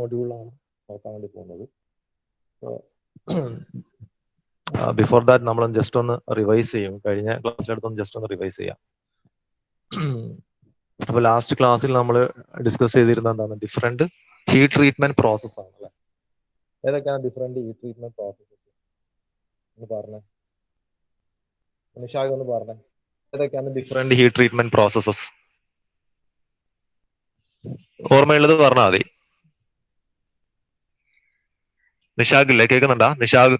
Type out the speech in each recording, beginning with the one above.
മൊഡ്യൂളാണ് നോക്കാൻ വേണ്ടി പോകുന്നത്. ബിഫോർ ദാറ്റ് നമ്മൾ ജസ്റ്റ് ഒന്ന് റിവൈസ് ചെയ്യും. കഴിഞ്ഞ ക്ലാസ്സിലെടുത്തൊന്ന് ജസ്റ്റ് ഒന്ന് റിവൈസ് ചെയ്യാം. അപ്പോൾ ലാസ്റ്റ് ക്ലാസ്സിൽ നമ്മൾ ഡിസ്കസ് ചെയ്തിരുന്ന എന്താണ്, ഡിഫറെന്റ് ഹീറ്റ് ട്രീറ്റ്മെന്റ് പ്രോസസ് ആണ് അല്ലെ. ഏതൊക്കെയാണ് ഡിഫറെന്റ് ഹീറ്റ് ട്രീറ്റ്മെന്റ് പ്രോസസ്സസ് എന്ന് പറഞ്ഞേ, നിഷാഗ് ഒന്ന് പറഞ്ഞേ, ഏതൊക്കെയാണ് ഡിഫറെന്റ് ഹീറ്റ് ട്രീറ്റ്മെന്റ് പ്രോസസ്സസ്? ഓർമ്മയുള്ളത് പറഞ്ഞാൽ മതി. നിഷാഗ് ഇല്ലേ, കേൾക്കുന്നുണ്ടാ? നിഷാഗ്,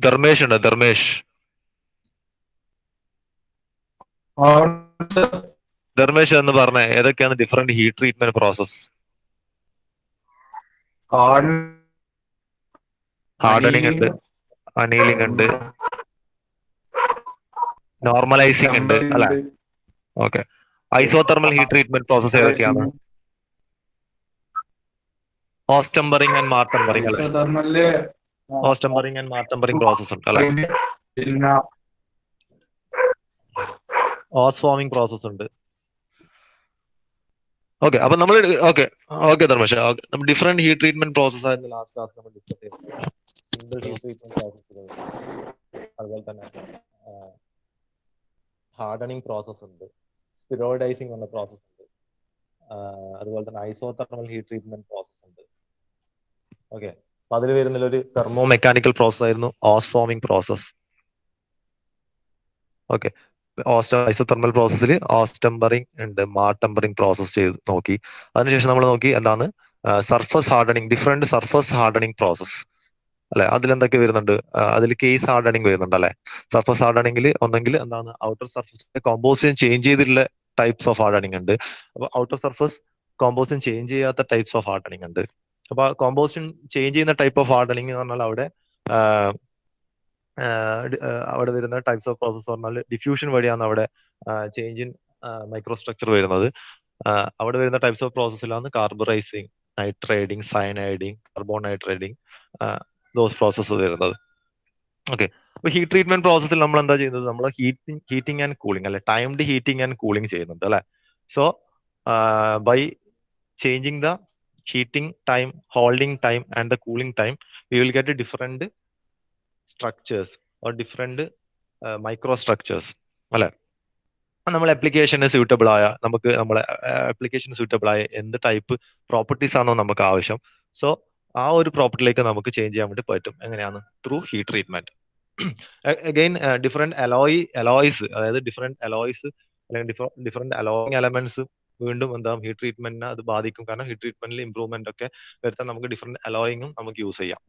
ധർമ്മേഷ് ഉണ്ട്, ധർമ്മേഷ്. ധർമ്മേഷ് എന്ന് പറഞ്ഞ ഏതൊക്കെയാണ് different heat treatment process? Hardening ഉണ്ട്, അനീലിംഗ് ഉണ്ട്, നോർമലൈസിംഗ് ഉണ്ട് അല്ലെ. Okay. Isothermal heat treatment process ഏതൊക്കെയാണ്? ഓസ്റ്റംബറിംഗ് ആൻഡ് മാർട്ടംബറിംഗ് അല്ലെ. ഓസ്റ്റംബറിംഗ് ആൻഡ് മാർട്ടംബറിംഗ് പ്രോസസ് ഉണ്ട് അല്ലെ. ഓസ് ഫോമിംഗ് പ്രോസസ് ഉണ്ട്. ഓക്കെ. അപ്പൊ നമ്മൾ ഓക്കെ ധർമ്മേഷ്, നമ്മൾ ഡിഫറെന്റ് ഹീറ്റ് ട്രീറ്റ്മെന്റ് പ്രോസസ് ആയിരുന്നു ലാസ്റ്റ് ക്ലാസ് നമ്മൾ ഡിസ്കസ് ചെയ്തത്. സിംഗിൾ ഹീറ്റ് ട്രീറ്റ്മെന്റ് പ്രോസസ്സുകൾ, അതുപോലെ തന്നെ ഹാർഡനിങ് പ്രോസസ് ഉണ്ട്, സ്പിറോയിഡൈസിങ് എന്ന പ്രോസസ് ഉണ്ട്, അതുപോലെ തന്നെ ഐസോതെർമൽ ഹീറ്റ് ട്രീറ്റ്മെന്റ് പ്രോസസ് ഉണ്ട്. ഓക്കെ. അപ്പൊ അതിൽ വരുന്ന ഒരു തെർമോ മെക്കാനിക്കൽ പ്രോസസ് ആയിരുന്നു ഓസ് ഫോമിംഗ് പ്രോസസ്. ഓക്കെ. ഐസോതെർമൽ പ്രോസസ്സിൽ ഓസ്റ്റംബറിംഗ് ഉണ്ട്, മാർട്ടംബറിംഗ് പ്രോസസ് ചെയ്ത് നോക്കി. അതിനുശേഷം നമ്മൾ നോക്കി എന്താണ് surface hardening, different surface hardening process അല്ലെ. അതിലെന്തൊക്കെ വരുന്നുണ്ട്? അതിൽ കേസ് ഹാർഡനിങ് വരുന്നുണ്ട് അല്ലെ. സർഫസ് ഹാർഡനിങ്ങിൽ ഒന്നെങ്കിൽ എന്താണ് ഔട്ടർ സർഫസ് കോമ്പോസിഷൻ ചേഞ്ച് ചെയ്തിട്ടുള്ള ടൈപ്സ് ഓഫ് ഹാർഡനിങ് ഉണ്ട്. അപ്പൊ ഔട്ടർ സർഫസ് കോമ്പോസിഷൻ ചേഞ്ച് ചെയ്യാത്ത ടൈപ്സ് ഓഫ് ഹാർഡനിങ് ഉണ്ട്. അപ്പൊ കോമ്പോസിഷൻ ചേഞ്ച് ചെയ്യുന്ന ടൈപ്പ് ഓഫ് ഹാർഡനിങ് എന്ന് പറഞ്ഞാൽ അവിടെ വരുന്ന ടൈപ്സ് ഓഫ് പ്രോസസ് പറഞ്ഞാൽ ഡിഫ്യൂഷൻ വഴിയാണ് അവിടെ ചേഞ്ച് ഇൻ മൈക്രോസ്ട്രക്ചർ വരുന്നത്. അവിടെ വരുന്ന ടൈപ്സ് ഓഫ് പ്രോസസ്സിലാണ് carburising, nitriding, cyaniding, carbon nitriding, those process വരുന്നത്. ഓക്കെ. അപ്പൊ ഹീറ്റ് ട്രീറ്റ്മെന്റ് പ്രോസസ്സിൽ നമ്മൾ എന്താ ചെയ്യുന്നത്? നമ്മൾ ഹീറ്റിംഗ് ആൻഡ് കൂളിംഗ് അല്ലെ, ടൈംഡ് ഹീറ്റിംഗ് ആൻഡ് കൂളിംഗ് ചെയ്യുന്നുണ്ട് അല്ലെ. So by changing the heating time, holding time and the cooling time, we will get a different structures or different microstructures അല്ലെ. നമ്മൾ ആപ്ലിക്കേഷന് സ്യൂട്ടബിൾ ആയ, നമുക്ക് നമ്മളെ ആപ്ലിക്കേഷന് സ്യൂട്ടബിൾ ആയ എന്ത് ടൈപ്പ് പ്രോപ്പർട്ടീസ് ആണോ നമുക്ക് ആവശ്യം, സോ ആ ഒരു പ്രോപ്പർട്ടിയിലേക്ക് നമുക്ക് ചേഞ്ച് ചെയ്യാൻ വേണ്ടി പറ്റും. എങ്ങനെയാണ്? Through heat treatment. Again different alloys, അതായത് ഡിഫറെന്റ് അലോയ്സ് അല്ലെങ്കിൽ ഡിഫറെന്റ് അലോയിങ് എലമെന്റ്സ് വീണ്ടും എന്താ ഹീറ്റ് ട്രീറ്റ്മെന്റിനെ അത് ബാധിക്കും. കാരണം ഹീറ്റ് ട്രീറ്റ്മെന്റിൽ ഇംപ്രൂവ്മെന്റ് ഒക്കെ വരുത്താൻ നമുക്ക് ഡിഫറെന്റ് അലോയിങ്ങും നമുക്ക് യൂസ് ചെയ്യാം.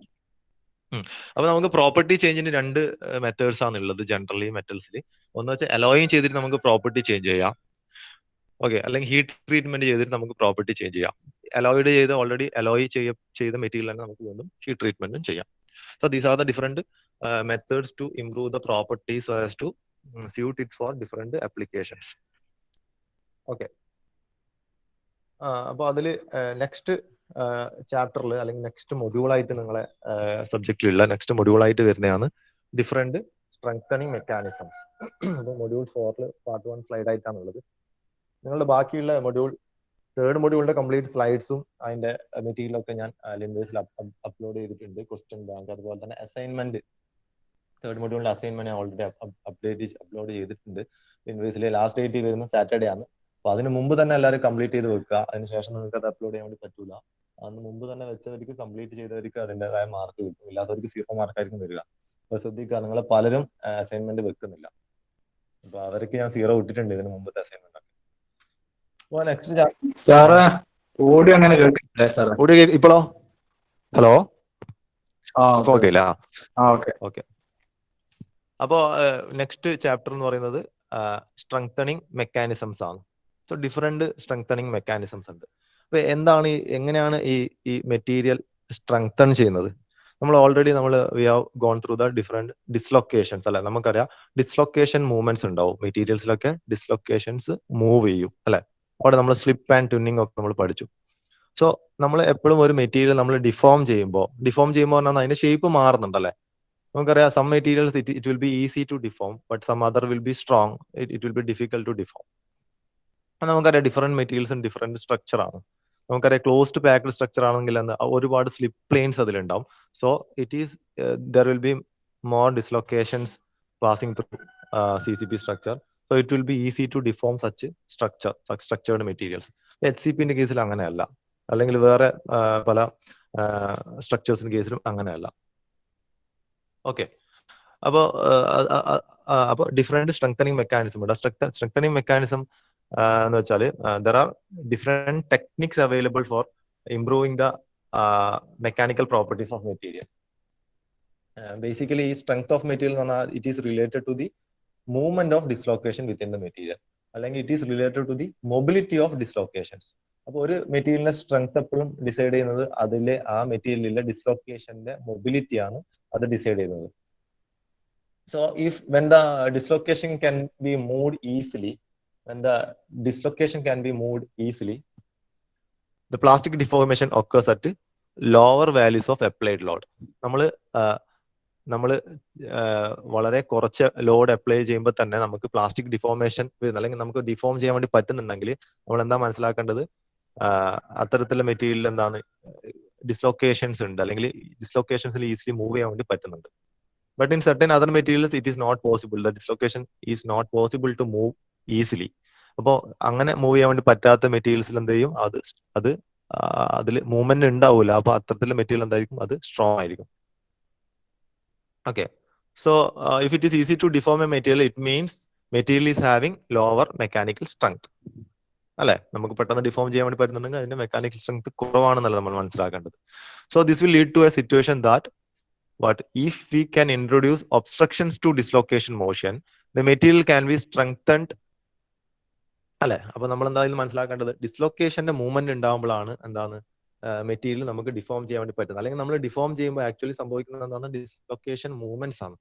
അപ്പൊ നമുക്ക് പ്രോപ്പർട്ടി ചേഞ്ചിന് രണ്ട് മെത്തേഡ്സ് ആണ് ഉള്ളത് ജനറലി മെറ്റൽസിൽ. ഒന്ന് വെച്ചാൽ അലോയിങ് ചെയ്തിട്ട് നമുക്ക് പ്രോപ്പർട്ടി ചേഞ്ച് ചെയ്യാം. ഓക്കെ. അല്ലെങ്കിൽ ഹീറ്റ് ട്രീറ്റ്മെന്റ് ചെയ്തിട്ട് നമുക്ക് പ്രോപ്പർട്ടി ചേഞ്ച് ചെയ്യാം. അലോയിഡ് ചെയ്ത് ഓൾറെഡി അലോയ് ചെയ്ത മെറ്റീരിയൽ തന്നെ നമുക്ക് വീണ്ടും ഹീറ്റ് ട്രീറ്റ്മെന്റും ചെയ്യാം. So these are the different methods to improve the properties so as to suit it for different applications. Okay. അപ്പൊ അതിൽ നെക്സ്റ്റ് ചാപ്റ്ററിൽ അല്ലെങ്കിൽ നെക്സ്റ്റ് മൊഡ്യൂളായിട്ട് നിങ്ങളെ സബ്ജക്റ്റിലുള്ള നെക്സ്റ്റ് മൊഡ്യൂളായിട്ട് വരുന്നതാണ് ഡിഫറെന്റ് സ്ട്രെങ്തനിങ് മെക്കാനിസംസ്. അപ്പോൾ മൊഡ്യൂൾ 4 പാർട്ട് 1 സ്ലൈഡ് ആയിട്ടാണുള്ളത്. നിങ്ങളുടെ ബാക്കിയുള്ള തേർഡ് മൊഡ്യൂളിന്റെ കംപ്ലീറ്റ് സ്ലൈഡ്സും അതിന്റെ മെറ്റീരിയലൊക്കെ ഞാൻ ലിൻവേഴ്സിൽ അപ്ലോഡ് ചെയ്തിട്ടുണ്ട്. ക്വസ്റ്റ്യൻ ബാങ്ക്, അതുപോലെ തന്നെ അസൈൻമെന്റ്, തേർഡ് മൊഡ്യൂളിന്റെ അസൈൻമെന്റ് ഞാൻ ഓൾറെഡി അപ്ലോഡ് ചെയ്തിട്ടുണ്ട്. ലിൻവേഴ്സിൽ ലാസ്റ്റ് ഡേറ്റ് വരുന്ന സാറ്റർഡേ ആണ്. അപ്പൊ അതിന് മുമ്പ് തന്നെ എല്ലാവരും കംപ്ലീറ്റ് ചെയ്ത് വെക്കുക. അതിനുശേഷം നിങ്ങൾക്ക് അത് അപ്ലോഡ് ചെയ്യാൻ വേണ്ടി പറ്റൂല. അന്ന് മുമ്പ് തന്നെ വെച്ചവർക്ക്, കംപ്ലീറ്റ് ചെയ്തവർക്ക് അതിൻ്റെതായ മാർക്ക് കിട്ടും, ഇല്ലാത്തവർക്ക് 0 മാർക്കായിരിക്കും വരിക. അപ്പൊ ശ്രദ്ധിക്കുക, നിങ്ങൾ പലരും അസൈൻമെന്റ് വെക്കുന്നില്ല. അപ്പൊ അവർക്ക് ഞാൻ 0 ഇട്ടിട്ടുണ്ട് ഇതിന് മുമ്പത്തെ അസൈൻമെന്റ് ഒക്കെ. അപ്പൊ നെക്സ്റ്റ് ഓഡിയോ ഇപ്പോഴോ? ഹലോ, ഓക്കെ അല്ലേ? ഓക്കെ. അപ്പോ നെക്സ്റ്റ് ചാപ്റ്റർ എന്ന് പറയുന്നത് സ്ട്രെങ്തനിങ് മെക്കാനിസംസ് ആണ്. സോ ഡിഫറെന്റ് സ്ട്രെങ്തനിങ് മെക്കാനിസംസ് ഉണ്ട്. അപ്പൊ എന്താണ് എങ്ങനെയാണ് ഈ മെറ്റീരിയൽ സ്ട്രെങ്തൻ ചെയ്യുന്നത്? നമ്മൾ already we have gone through the different dislocations അല്ലെ. നമുക്കറിയാം ഡിസ്ലൊക്കേഷൻ മൂവ്മെന്റ്സ് ഉണ്ടാവും മെറ്റീരിയൽസിലൊക്കെ. ഡിസ്ലൊക്കേഷൻസ് മൂവ് ചെയ്യും അല്ലെ. അവിടെ നമ്മൾ സ്ലിപ്പ് ആൻഡ് ട്വിന്നിങ് ഒക്കെ നമ്മൾ പഠിച്ചു. സോ നമ്മൾ എപ്പോഴും ഒരു മെറ്റീരിയൽ നമ്മൾ ഡിഫോം ചെയ്യുമ്പോൾ പറഞ്ഞാൽ അതിന്റെ ഷേപ്പ് മാറുന്നുണ്ടല്ലേ. നമുക്കറിയാം some materials it will be easy to deform but some other will be strong, it will be difficult to deform. നമുക്കറിയാം ഡിഫറെന്റ് മെറ്റീരിയൽസും ഡിഫറെന്റ് സ്ട്രക്ചർ ആണ്. നമുക്കറിയാം ക്ലോസ്ഡ് പാക്ഡ് സ്ട്രക്ചർ ആണെങ്കിൽ ഒരുപാട് സ്ലിപ്പ് പ്ലെയിൻസ് അതിലുണ്ടാവും. So it is there will be more dislocations passing through CCP structure. So it will be easy to deform such structured materials. HCPന്റെ കേസിൽ അങ്ങനെയല്ല, അല്ലെങ്കിൽ വേറെ പല സ്ട്രക്ചേഴ്സിന്റെ കേസിലും അങ്ങനെയല്ല. ഓക്കെ, അപ്പോൾ ഡിഫറെന്റ് സ്ട്രെങ്തനിങ് മെക്കാനിസം ഉണ്ട്. സ്ട്രെങ്തനിങ് മെക്കാനിസം എന്ന് വെച്ചാൽ there are different techniques available for improving the mechanical properties of material. Basically ഈ സ്ട്രെങ്ത് ഓഫ് മെറ്റീരിയൽ എന്ന് പറഞ്ഞാൽ it is related to the movement of dislocation within the material, അല്ലെങ്കിൽ it is related to the mobility of dislocations. അപ്പോൾ ഒരു മെറ്റീരിയലിന്റെ strength എപ്പോഴും decide ചെയ്യുന്നത് അതിലെ ആ മെറ്റീരിയലിലെ ഡിസ്ലൊക്കേഷന്റെ മൊബിലിറ്റി ആണ് അത് ഡിസൈഡ് ചെയ്യുന്നത്. So when the dislocation can be moved easily, the plastic deformation occurs at lower values of applied load. നമ്മൾ വളരെ കുറച്ച് ലോഡ് അപ്ലൈ ചെയ്യുമ്പോൾ തന്നെ നമുക്ക് പ്ലാസ്റ്റിക് ഡിഫോർമേഷൻ വരുന്നത്, അല്ലെങ്കിൽ നമുക്ക് ഡിഫോം ചെയ്യാൻ വേണ്ടി പറ്റുന്നുണ്ടെങ്കിൽ നമ്മൾ എന്താ മനസ്സിലാക്കേണ്ടത്, അത്തരത്തിലുള്ള മെറ്റീരിയൽ എന്താണ് ഡിസ്ലൊക്കേഷൻസ് ഉണ്ട്, അല്ലെങ്കിൽ ഡിസ്ലൊക്കേഷൻസിൽ ഈസിലി മൂവ് ചെയ്യാൻ വേണ്ടി പറ്റുന്നുണ്ട്. But in certain other materials, it is not possible. The dislocation is not possible to move easily. അപ്പോൾ അങ്ങനെ മൂവ് ചെയ്യാൻ വേണ്ടി പറ്റാത്ത മെറ്റീരിയൽസിൽ എന്ത് ചെയ്യും, അതിൽ മൂവ്മെന്റ് ഉണ്ടാവില്ല. അപ്പൊ അത്തരത്തിലുള്ള മെറ്റീരിയൽ എന്തായിരിക്കും, അത് സ്ട്രോങ് ആയിരിക്കും. Okay, so if it is easy to deform a material, it means material is having lower mechanical strength. അല്ലെ, നമുക്ക് പെട്ടെന്ന് ഡിഫോം ചെയ്യാൻ വേണ്ടി പറ്റുന്നുണ്ടെങ്കിൽ അതിന്റെ മെക്കാനിക്കൽ സ്ട്രെങ്ത് കുറവാണെന്നല്ല നമ്മൾ മനസ്സിലാക്കേണ്ടത്. So this will lead to a situation that but if we can introduce obstructions to dislocation motion, the material can be strengthened. അല്ലെ, അപ്പൊ നമ്മൾ എന്തായാലും മനസ്സിലാക്കേണ്ടത് ഡിസ്ലൊക്കേഷന്റെ മൂവ്മെന്റ് ഉണ്ടാകുമ്പോഴാണ് എന്താണ് മെറ്റീരിയൽ നമുക്ക് ഡിഫോം ചെയ്യാൻ വേണ്ടി പറ്റുന്നത്. അല്ലെങ്കിൽ നമ്മൾ ഡിഫോം ചെയ്യുമ്പോൾ ആക്ച്വലി സംഭവിക്കുന്നത് എന്താണ്, ഡിസ്ലൊക്കേഷൻ മൂവ്മെന്റ്സ് ആണ്.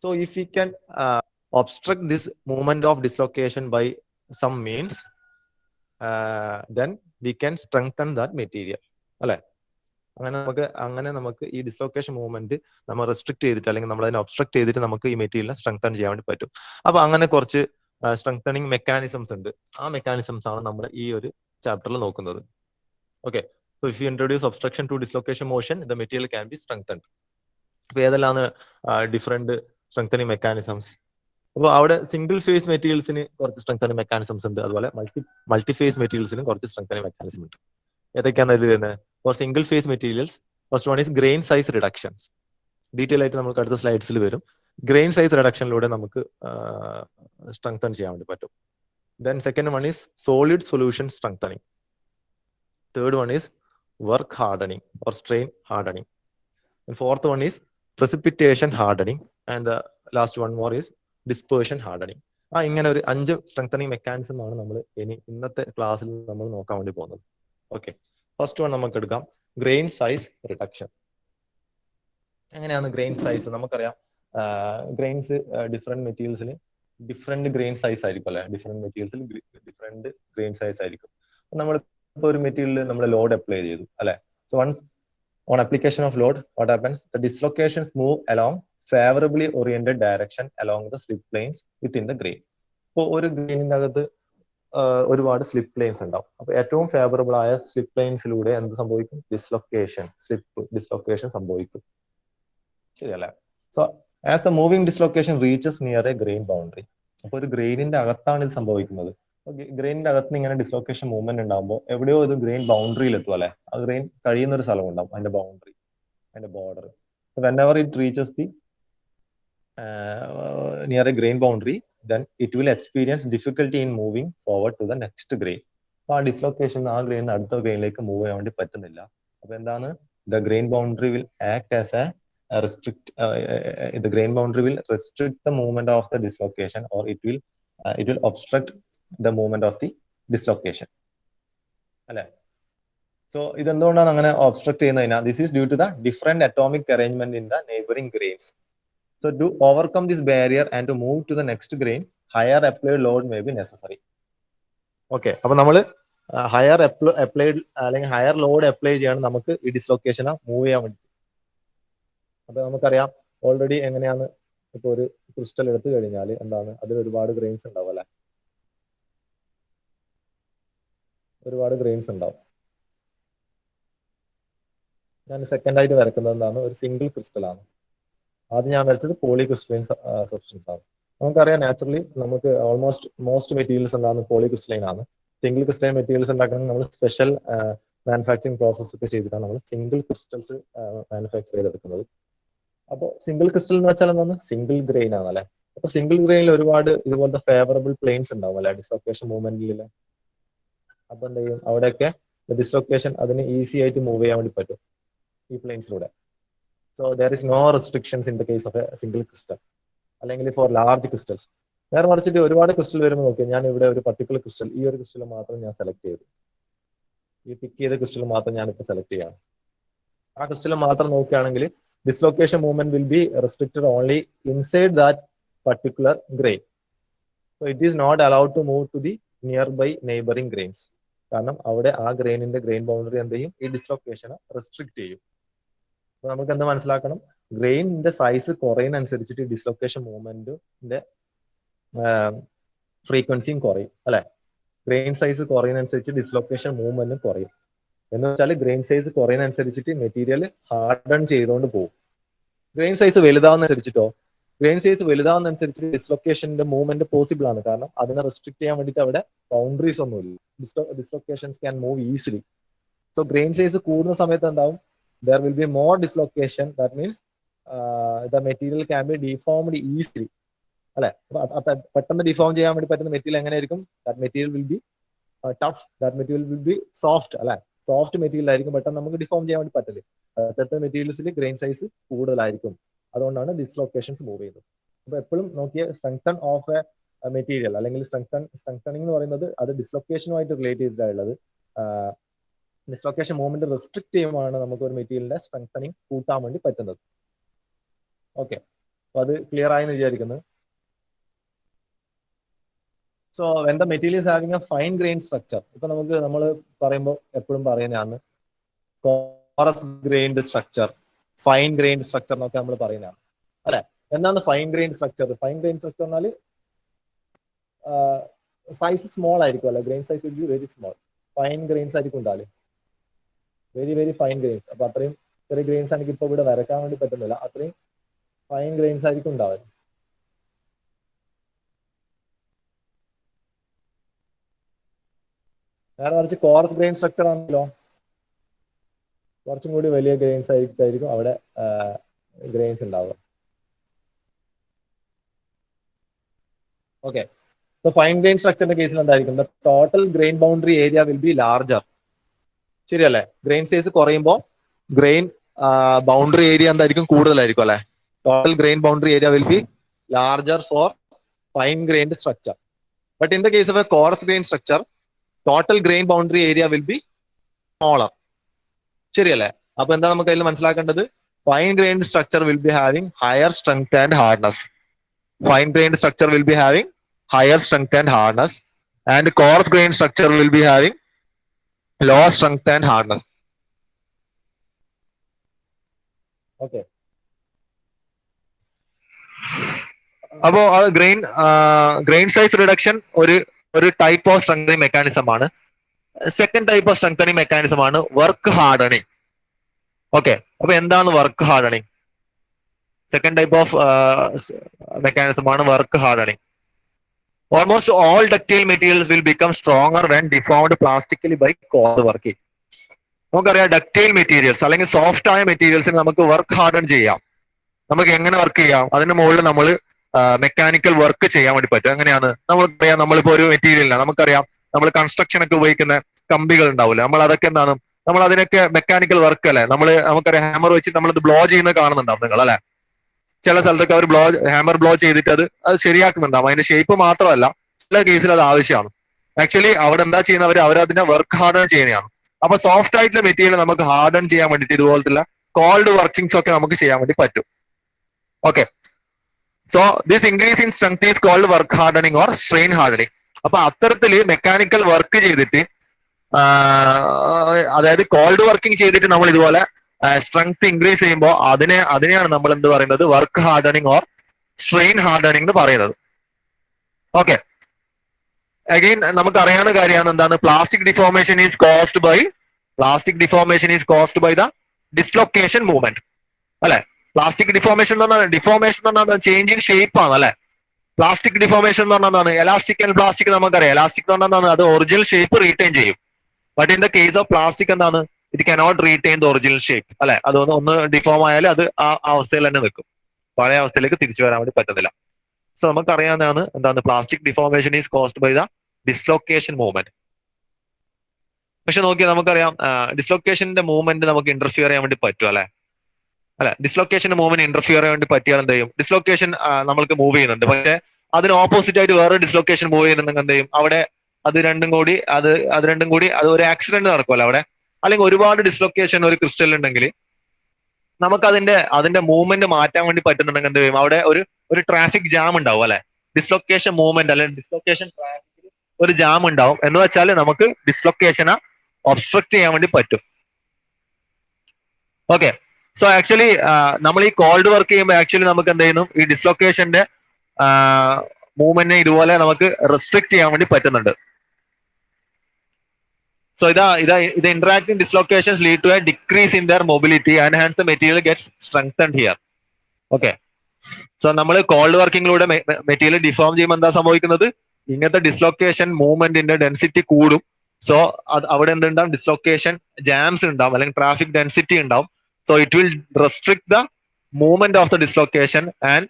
So if we can obstruct this movement of dislocation by some means, then we can strengthen that material. അല്ലെ, അങ്ങനെ നമുക്ക് ഈ ഡിസ്ലൊക്കേഷൻ മൂവ്മെന്റ് നമ്മൾ റെസ്ട്രിക്ട് ചെയ്തിട്ട്, അല്ലെങ്കിൽ നമ്മൾ അതിനെ ഒബ്സ്ട്രക്ട് ചെയ്തിട്ട് നമുക്ക് ഈ മെറ്റീരിയലിനെ സ്ട്രെങ്തൻ ചെയ്യാൻ വേണ്ടി പറ്റും. അപ്പൊ അങ്ങനെ കുറച്ച് സ്ട്രെങ്തനിങ് മെക്കാനിസംസ് ഉണ്ട്. ആ മെക്കാനിസംസ് ആണ് നമ്മൾ ഈ ഒരു ചാപ്റ്ററിൽ നോക്കുന്നത്. Okay, so if you introduce obstruction to dislocation motion, the material can be strengthened. അപ്പൊ ഏതെല്ലാം ഡിഫറെന്റ് സ്ട്രെങ്തനിങ് മെക്കാനിസംസ്? അപ്പോൾ അവിടെ സിംഗിൾ ഫേസ് മെറ്റീരിയൽസിന് കുറച്ച് സ്ട്രെങ്തനിങ് മെക്കാനിസംസ് ഉണ്ട്, അതുപോലെ മൾട്ടി ഫേസ് മെറ്റീരിയൽസിനും കുറച്ച് സ്ട്രെങ്തനിങ് മെക്കാനിസം ഉണ്ട്. ഏതൊക്കെയാണ് ഇത് വരുന്നത്? For single phase materials, first one is grain size reductions. Detail ആയിട്ട് നമുക്ക് അടുത്ത സ്ലൈഡ്സിൽ വരും. ഗ്രെയിൻ സൈസ് റിഡക്ഷനിലൂടെ നമുക്ക് സ്ട്രെങ്തൻ ചെയ്യാൻ വേണ്ടി പറ്റും. Then second one is solid solution strengthening. Third one is work hardening or strain hardening. And fourth one is precipitation hardening. And the last one more is dispersion hardening. ഇങ്ങനെ ഒരു 5 strengthening mechanism ആണ് നമ്മൾ ഇന്നത്തെ ക്ലാസ്സിൽ നമ്മൾ നോക്കാൻ വേണ്ടി പോകുന്നത്. ഓക്കെ, ഫസ്റ്റ് വൺ നമുക്ക് എടുക്കാം, ഗ്രെയിൻ സൈസ് റിഡക്ഷൻ. എങ്ങനെയാണ് ഗ്രെയിൻ സൈസ്? നമുക്കറിയാം ഗ്രെയിൻസ് ഡിഫറെന്റ് മെറ്റീരിയൽസിന് ഡിഫറെന്റ് ഗ്രെയിൻ സൈസ് ആയിരിക്കും, അല്ലെ? ഡിഫറെന്റ് മെറ്റീരിയൽസിൽ ഡിഫറെന്റ് ഗ്രെയിൻ സൈസ് ആയിരിക്കും. നമ്മൾ ഇപ്പോൾ ഒരു മെറ്റീരിയൽ നമ്മൾ ലോഡ് അപ്ലൈ ചെയ്തു, അല്ലെ? So once on application of load, what happens? The dislocations move along favourably oriented direction along the slip planes within the grain. ഇപ്പോൾ ഒരു ഗ്രെയിനിന്റെ അകത്ത് ഒരുപാട് സ്ലിപ്പ് പ്ലെയിൻസ് ഉണ്ടാവും. അപ്പൊ ഏറ്റവും ഫേവറബിൾ ആയ സ്ലിപ്പ് പ്ലെയിൻസിലൂടെ എന്ത് സംഭവിക്കും? ഡിസ്ലൊക്കേഷൻ സംഭവിക്കും. ശരിയല്ലേ? So as A moving dislocation reaches near A grain boundary. അപ്പൊ ഒരു ഗ്രെയിനിന്റെ അകത്താണ് ഇത് സംഭവിക്കുന്നത്. ഗ്രെയിനിന്റെ അകത്ത് ഇങ്ങനെ ഡിസ്ലൊക്കേഷൻ മൂവ്മെന്റ് ഉണ്ടാകുമ്പോൾ എവിടെയോ ഇത് ഗ്രെയിൻ ബൗണ്ടറിയിൽ എത്തും, അല്ലെ? ആ ഗ്രെയിൻ കഴിയുന്ന ഒരു സ്ഥലം ഉണ്ടാവും, അതിന്റെ ബൗണ്ടറി, അതിന്റെ border. Whenever it reaches the near a grain boundary, then it will experience difficulty in moving forward to the next grain. അപ്പൊ ആ ഡിസ്ലൊക്കേഷൻ ആ ഗ്രെയിൻ അടുത്ത ഗ്രെയിനിലേക്ക് മൂവ് ചെയ്യാൻ വേണ്ടി പറ്റുന്നില്ല. അപ്പൊ എന്താണ്? The grain boundary will act as A the grain boundary will restrict the movement of the dislocation, or it will obstruct the movement of the dislocation, അല്ലെ? സോ ഇതെന്തുകൊണ്ടാണ് അങ്ങനെ ഒബ്സ്ട്രക്ട് ചെയ്യുന്നതിനാൽ, this is due to the different atomic arrangement in the neighbouring grains. So to overcome this barrier and to move to the next grain, higher applied load may be necessary. Okay, അപ്പൊ നമ്മൾ higher applied അല്ലെങ്കിൽ higher load apply ചെയ്യാണ് നമുക്ക് ഈ ഡിസ്ലൊക്കേഷനെ move ചെയ്യാൻ വേണ്ടി. അപ്പൊ നമുക്കറിയാം ഓൾറെഡി എങ്ങനെയാണ് ഇപ്പോൾ ഒരു ക്രിസ്റ്റൽ എടുത്തു കഴിഞ്ഞാൽ എന്താണ് അതിൽ ഒരുപാട് ഗ്രെയിൻസ് ഉണ്ടാവും അല്ലെ, ഒരുപാട് ഗ്രെയിൻസ് ഉണ്ടാവും. ഞാൻ സെക്കൻഡ് ആയിട്ട് വരക്കുന്നത് എന്താണ്, ഒരു സിംഗിൾ ക്രിസ്റ്റൽ ആണ്. ആദ്യം ഞാൻ വരച്ചത് പോളിക്രിസ്റ്റലൈൻ സബ്സ്റ്റൻസ് ആണ്. നമുക്കറിയാം നാച്ചുറലി നമുക്ക് ഓൾമോസ്റ്റ് മോസ്റ്റ് മെറ്റീരിയൽസ് എന്താണ് പോളിക്രിസ്റ്റലൈൻ ആണ്. സിംഗിൾ ക്രിസ്റ്റലൈൻ മെറ്റീരിയൽസ് ഉണ്ടാക്കുന്നത് നമ്മൾ സ്പെഷ്യൽ മാനുഫാക്ചറിങ് പ്രോസസ് ഒക്കെ ചെയ്തിട്ടാണ് നമ്മൾ സിംഗിൾ ക്രിസ്റ്റൽസ് മാനുഫാക്ചർ ചെയ്തെടുക്കുന്നത്. അപ്പോൾ സിംഗിൾ ക്രിസ്റ്റൽ എന്ന് വെച്ചാൽ എന്താണ്, സിംഗിൾ ഗ്രെയിൻ ആണ് അല്ലെ. അപ്പൊ സിംഗിൾ ഗ്രെയിനിൽ ഒരുപാട് ഇതുപോലത്തെ ഫേവറബിൾ പ്ലെയിൻസ് ഉണ്ടാവും അല്ലെ, ഡിസ്ലൊക്കേഷൻ മൂവ്മെന്റിൽ. അപ്പൊ എന്ത് ചെയ്യും, അവിടെയൊക്കെ ഡിസ്ലൊക്കേഷൻ അതിന് ഈസി ആയിട്ട് മൂവ് ചെയ്യാൻ വേണ്ടി പറ്റും ഈ പ്ലെയിൻസിലൂടെ. So there is no restrictions in the case of a single crystal, അല്ലെങ്കിൽ ഫോർ ലാർജ് ക്രിസ്റ്റൽസ്. നേരെ മറിച്ചിട്ട് ഒരുപാട് ക്രിസ്റ്റൽ വരുമ്പോൾ നോക്കിയാൽ ഞാൻ ഇവിടെ ഒരു പർട്ടിക്കുലർ ക്രിസ്റ്റൽ, ഈ ഒരു ക്രിസ്റ്റൽ മാത്രം ഞാൻ സെലക്ട് ചെയ്തു, ഈ പിക്ക് ചെയ്ത ക്രിസ്റ്റൽ മാത്രം ഞാനിപ്പോൾ സെലക്ട് ചെയ്യാണ്. ആ ക്രിസ്റ്റൽ മാത്രം നോക്കുകയാണെങ്കിൽ dislocation movement will be restricted only inside that particular grain. So it is not allowed to move to the nearby neighbouring grains. കാരണം അവിടെ ആ ഗ്രെയിനിന്റെ ഗ്രെയിൻ ബൗണ്ടറി എന്ത് ചെയ്യും, ഈ ഡിസ്ലൊക്കേഷനെ റെസ്ട്രിക്ട് ചെയ്യും. അപ്പൊ നമുക്ക് എന്ത് മനസ്സിലാക്കണം, ഗ്രെയിനിന്റെ സൈസ് കുറയുന്നതനുസരിച്ചിട്ട് ഡിസ്ലൊക്കേഷൻ മൂവ്മെന്റിന്റെ ഫ്രീക്വൻസിയും കുറയും അല്ലെ. ഗ്രെയിൻ സൈസ് കുറയുന്നതനുസരിച്ച് ഡിസ്ലൊക്കേഷൻ മൂവ്മെന്റും കുറയും. എന്ന് വെച്ചാൽ ഗ്രെയിൻ സൈസ് കുറയുന്നതനുസരിച്ചിട്ട് മെറ്റീരിയൽ ഹാർഡൺ ചെയ്തുകൊണ്ട് പോകും. ഗ്രെയിൻ സൈസ് വലുതാവുന്നതനുസരിച്ചിട്ടോ, ഗ്രെയിൻ സൈസ് വലുതാവുന്നതനുസരിച്ച് ഡിസ്ലൊക്കേഷന്റെ മൂവ്മെന്റ് പോസിബിൾ ആണ്. കാരണം അതിനെ റെസ്ട്രിക്ട് ചെയ്യാൻ വേണ്ടിയിട്ട് അവിടെ ബൗണ്ടറീസ് ഒന്നുമില്ല. Dislocations can move easily. So grain size കൂടുന്ന സമയത്ത് എന്താവും, there will be more dislocation. That means the material can be deformed easily അല്ലെ. പെട്ടെന്ന് ഡിഫോം ചെയ്യാൻ വേണ്ടി പറ്റുന്ന മെറ്റീരിയൽ എങ്ങനെയായിരിക്കും, that material will be tough, that material will be soft അല്ലെ. സോഫ്റ്റ് മെറ്റീരിയൽ ആയിരിക്കും, പെട്ടെന്ന് നമുക്ക് ഡിഫോം ചെയ്യാൻ വേണ്ടി പറ്റില്ല. അത്തരത്തെ മെറ്റീരിയൽസിൽ ഗ്രെയിൻ സൈസ് കൂടുതലായിരിക്കും. അതുകൊണ്ടാണ് ഡിസ്ലൊക്കേഷൻസ് മൂവ് ചെയ്യുന്നത്. അപ്പൊ എപ്പോഴും നോക്കിയ സ്ട്രെങ്തൺ ഓഫ് എ മെറ്റീരിയൽ അല്ലെങ്കിൽ സ്ട്രെങ്തണിംഗ് എന്ന് പറയുന്നത് അത് ഡിസ്ലൊക്കേഷനുമായിട്ട് റിലേറ്റ് ചെയ്തിട്ടുള്ളത്. ഡിസ്ലൊക്കേഷൻ മൂവ്മെന്റ് റെസ്ട്രിക്ട് ചെയ്യുമ്പോഴാണ് നമുക്ക് ഒരു മെറ്റീരിയലിന്റെ സ്ട്രെങ്തനിങ് കൂട്ടാൻ വേണ്ടി പറ്റുന്നത്. ഓക്കെ, അപ്പൊ അത് ക്ലിയർ ആയെന്ന് വിചാരിക്കുന്നു. So when the material is having A fine grain structure, ഇപ്പൊ നമുക്ക് നമ്മൾ പറയുമ്പോൾ എപ്പോഴും പറയുന്നതാണ് chorus grained structure, fine grained structure എന്നൊക്കെ നമ്മൾ പറയുന്നതാണ് അല്ലെ. എന്താണ് fine grain structure? Fine grain structure പറഞ്ഞാൽ സൈസ് സ്മോൾ ആയിരിക്കും അല്ലെ, grain size will be very small. Fine grains ആയിരിക്കും ഉണ്ടാവില്ല, വെരി വെരി ഫൈൻ ഗ്രെയിൻസ്. അപ്പൊ അത്രയും ചെറിയ ഗ്രെയിൻസ് എനിക്ക് ഇപ്പൊ ഇവിടെ വരക്കാൻ വേണ്ടി പറ്റുന്നില്ല, അത്രയും ഫൈൻ ഗ്രെയിൻസ് ആയിരിക്കും ഉണ്ടാവുക. നേരെ മറിച്ച് കോറസ് ഗ്രെയിൻ സ്ട്രക്ചർ ആണല്ലോ, കുറച്ചും കൂടി വലിയ ഗ്രെയിൻസ് ആയിരിക്കും അവിടെ ഗ്രെയിൻസ് ഉണ്ടാവുക. ഓക്കെ, ഫൈൻ ഗ്രെയിൻ സ്ട്രക്ചറിന്റെ കേസിൽ എന്തായിരിക്കും, the total grain boundary area will be larger. ശരിയല്ലേ? ഗ്രെയിൻ സൈസ് കുറയുമ്പോൾ ഗ്രെയിൻ ബൗണ്ടറി ഏരിയ എന്തായിരിക്കും, കൂടുതലായിരിക്കും അല്ലെ. Total grain boundary area will be larger for fine grained structure. But in the case of a coarse grain structure total grain boundary area will be smaller. ശരിയല്ലേ? അപ്പൊ എന്താ നമുക്ക് അതിൽ മനസ്സിലാക്കേണ്ടത്, fine grained structure will be having higher strength and hardness. Fine grained structure will be having higher strength and hardness, and coarse grain structure will be having lower strength and hardness. Okay. അപ്പോൾ grain size reduction ഒരു type of strengthening mechanism ആണ്. Second type of strengthening mechanism ആണ് work hardening. Okay, അപ്പൊ എന്താണ് work hardening? Second type of mechanism ആണ് work hardening. Almost all ductile materials will become stronger when deformed plastically by cold working. നമുക്കറിയാം ductile materials അല്ലെങ്കിൽ soft ആയ മെറ്റീരിയൽസിന് നമുക്ക് work harden ചെയ്യാം. നമുക്ക് എങ്ങനെ വർക്ക് ചെയ്യാം? അതിന്റെ മുകളിൽ നമ്മൾ മെക്കാനിക്കൽ വർക്ക് ചെയ്യാൻ വേണ്ടി പറ്റും. എങ്ങനെയാണ്? നമുക്കറിയാം, നമ്മളിപ്പോ ഒരു മെറ്റീരിയലിനാണ്, നമുക്കറിയാം നമ്മൾ കൺസ്ട്രക്ഷൻ ഒക്കെ ഉപയോഗിക്കുന്ന കമ്പികൾ ഉണ്ടാവില്ല, നമ്മൾ അതൊക്കെ എന്താണ്, നമ്മൾ അതിനൊക്കെ മെക്കാനിക്കൽ വർക്ക് അല്ലെ. നമുക്കറിയാം ഹാമർ വെച്ച് നമ്മളത് ബ്ലോ ചെയ്യുന്നത് കാണുന്നുണ്ടാവും നിങ്ങൾ അല്ലെ. ചില സ്ഥലത്തൊക്കെ അവർ ഹാമർ ബ്ലോ ചെയ്തിട്ട് അത് ശരിയാക്കുന്നുണ്ടാവും. അതിന്റെ ഷേപ്പ് മാത്രമല്ല, ചില കേസിൽ അത് ആവശ്യമാണ്. ആക്ച്വലി അവിടെ എന്താ ചെയ്യുന്നവർ അവരതിനെ വർക്ക് ഹാർഡൻ ചെയ്യുന്നതാണ്. അപ്പൊ സോഫ്റ്റ് ആയിട്ടുള്ള മെറ്റീരിയൽ നമുക്ക് ഹാർഡൻ ചെയ്യാൻ വേണ്ടിയിട്ട് ഇതുപോലത്തെ കോൾഡ് വർക്കിംഗ്സ് ഒക്കെ നമുക്ക് ചെയ്യാൻ വേണ്ടി പറ്റും. Okay, so this increase in strength is called work hardening or strain hardening. അപ്പൊ അത്തരത്തില് മെക്കാനിക്കൽ വർക്ക് ചെയ്തിട്ട്, അതായത് കോൾഡ് വർക്കിംഗ് ചെയ്തിട്ട് നമ്മൾ ഇതുപോലെ സ്ട്രെങ്ത് ഇൻക്രീസ് ചെയ്യുമ്പോൾ അതിനെയാണ് നമ്മൾ എന്ത് പറയുന്നത്, work hardening or strain hardening എന്ന് പറയുന്നത്. ഓക്കെ, അഗൈൻ നമുക്ക് അറിയാവുന്ന കാര്യമാണ് എന്താണ്, plastic deformation is caused by the dislocation movement അല്ലെ. പ്ലാസ്റ്റിക് ഡിഫോർമേഷൻ എന്ന് പറഞ്ഞാൽ ചേഞ്ച് ഇൻ ഷേപ്പ് ആണ് അല്ലെ. പ്ലാസ്റ്റിക് ഡിഫോർമേഷൻ എന്ന് പറഞ്ഞാൽ എന്താണ്, എലാസ്റ്റിക് ആൻഡ് പ്ലാസ്റ്റിക് നമുക്കറിയാം. എലാസ്റ്റിക് എന്ന് പറഞ്ഞാൽ എന്താണ്, അത് ഒറിജിനൽ ഷേപ്പ് റീറ്റെയിൻ ചെയ്യും. But in the case of plastic എന്താണ്, it cannot retain the original shape അല്ലെ. അതൊന്ന് ഡിഫോം ആയാലും അത് ആ അവസ്ഥയിൽ തന്നെ നിൽക്കും, പഴയ അവസ്ഥയിലേക്ക് തിരിച്ചു വരാൻ വേണ്ടി പറ്റുന്നില്ല. സോ നമുക്കറിയാവുന്നതാണ് എന്താണ്, plastic deformation is caused by the dislocation movement. പക്ഷെ നോക്കിയാൽ നമുക്കറിയാം ഡിസ്ലൊക്കേഷന്റെ മൂവ്മെന്റ് നമുക്ക് ഇന്റർഫിയർ ചെയ്യാൻ വേണ്ടി പറ്റും അല്ലെ. ഡിസ്ലൊക്കേഷന്റെ മൂവ്മെന്റ് ഇന്റർഫിയർ ചെയ്യാൻ വേണ്ടി പറ്റിയാൽ എന്ത് ചെയ്യും, ഡിസ്ലൊക്കേഷൻ നമ്മൾക്ക് മൂവ് ചെയ്യുന്നുണ്ട്, പക്ഷെ അതിന് ഓപ്പോസിറ്റ് ആയിട്ട് വേറെ ഡിസ്ലൊക്കേഷൻ മൂവ് ചെയ്യുന്നുണ്ടെങ്കിൽ എന്ത് ചെയ്യും, അവിടെ അത് രണ്ടും കൂടി അത് ഒരു ആക്സിഡന്റ് നടക്കുമല്ലോ അവിടെ. അല്ലെങ്കിൽ ഒരുപാട് ഡിസ്ലൊക്കേഷൻ ഒരു ക്രിസ്റ്റൽ ഉണ്ടെങ്കിൽ നമുക്ക് അതിന്റെ മൂവ്മെന്റ് മാറ്റാൻ വേണ്ടി പറ്റുന്നുണ്ടെങ്കിൽ എന്ത് ചെയ്യും, അവിടെ ഒരു ട്രാഫിക് ജാം ഉണ്ടാവും അല്ലെ. ഡിസ്ലൊക്കേഷൻ മൂവ്മെന്റ് അല്ലെങ്കിൽ ഡിസ്ലൊക്കേഷൻ ട്രാഫിക്കിൽ ഒരു ജാം ഉണ്ടാവും എന്ന് വെച്ചാൽ നമുക്ക് ഡിസ്ലൊക്കേഷനെ ഒബ്സ്ട്രക്ട് ചെയ്യാൻ വേണ്ടി പറ്റും. ഓക്കെ, സോ ആക്ച്വലി നമ്മൾ ഈ കോൾഡ് വർക്ക് ചെയ്യുമ്പോൾ ആക്ച്വലി നമുക്ക് എന്ത് ചെയ്യുന്നു, ഈ ഡിസ്ലൊക്കേഷന്റെ മൂവ്മെന്റിനെ ഇതുപോലെ നമുക്ക് റെസ്ട്രിക്ട് ചെയ്യാൻ വേണ്ടി പറ്റുന്നുണ്ട്. സോ ഇത് interacting dislocations lead to a decrease in their mobility and hence the material gets strengthened here. Okay, so നമ്മൾ കോൾഡ് വർക്കിങ്ങിലൂടെ മെറ്റീരിയൽ ഡിഫോം ചെയ്യുമ്പോൾ എന്താ സംഭവിക്കുന്നത്, ഇങ്ങനത്തെ ഡിസ്ലൊക്കേഷൻ മൂവ്മെന്റിന്റെ ഡെൻസിറ്റി കൂടും. സോ അവിടെ എന്തുണ്ടാവും, ഡിസ്ലൊക്കേഷൻ ജാംസ് ഉണ്ടാവും അല്ലെങ്കിൽ ട്രാഫിക് ഡെൻസിറ്റി ഉണ്ടാവും. So it will restrict the movement of the dislocation and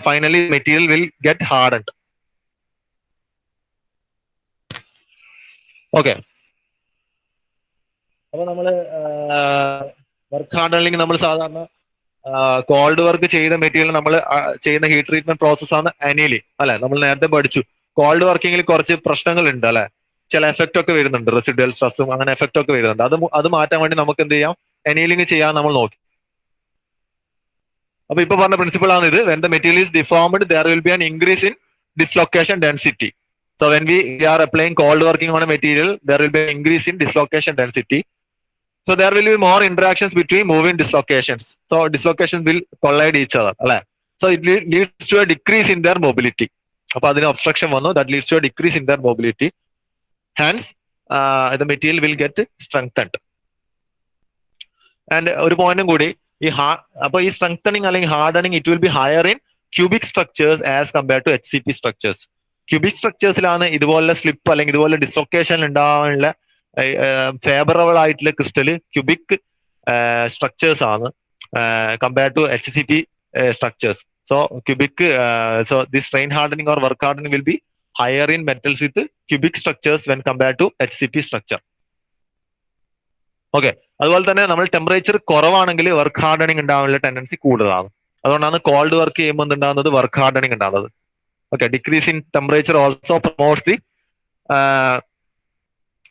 finally material will get hardened. Okay, അപ്പൊ നമ്മള് വർക്ക് ഹാർഡനിങ് നമ്മൾ സാധാരണ കോൾഡ് വർക്ക് ചെയ്ത മെറ്റീരിയൽ നമ്മൾ ചെയ്യുന്ന ഹീറ്റ് ട്രീറ്റ്മെന്റ് പ്രോസസ്സാണ് അനീലിംഗ് അല്ലെ. നമ്മൾ നേരത്തെ പഠിച്ചു കോൾഡ് വർക്കിങ്ങിൽ കുറച്ച് പ്രശ്നങ്ങൾ ഉണ്ട് അല്ലെ, ചില എഫക്റ്റ് ഒക്കെ വരുന്നുണ്ട്, റെസിഡ്യുവൽ സ്ട്രെസ്സും അങ്ങനെ എഫക്റ്റ് ഒക്കെ വരുന്നുണ്ട്. അത് മാറ്റാൻ വേണ്ടി നമുക്ക് എന്ത് ചെയ്യാം, അനീലിംഗ് ചെയ്യാൻ നമ്മൾ നോക്കി. അപ്പൊ ഇപ്പൊ പറഞ്ഞ പ്രിൻസിപ്പിൾ ആണ് ഇത്. When the material is deformed there will B an increase in dislocation density. So when we R applying cold working on A material there will B increase in dislocation density. So there will be more interactions between moving dislocations. So dislocations will collide each other. Right? So it leads to a decrease in their mobility. Appo adine obstruction vannu, that leads to a decrease in their mobility. Hence, the material will get strengthened. And oru point koodi appo ee strengthening allengi hardening it will be higher in cubic structures as compared to HCP structures. Cubic structures ilana idupolla slip allengi idupolla dislocation undavanilla favourable ആയിട്ടുള്ള crystal cubic structures ആണ് compared to HCP structures. So cubic so this strain hardening or work hardening will be higher in metals with cubic structures when compared to HCP structure. Okay, അതുപോലെ തന്നെ നമ്മൾ temperature കുറവാണെങ്കിൽ work hardening ഉണ്ടാവാനുള്ള tendency കൂടുതലാണ്. അതുകൊണ്ടാണ് called work ചെയ്യുമ്പോൾ എന്തുണ്ടാകുന്നത്, work hardening ഉണ്ടാകുന്നത്. Okay, decrease in temperature also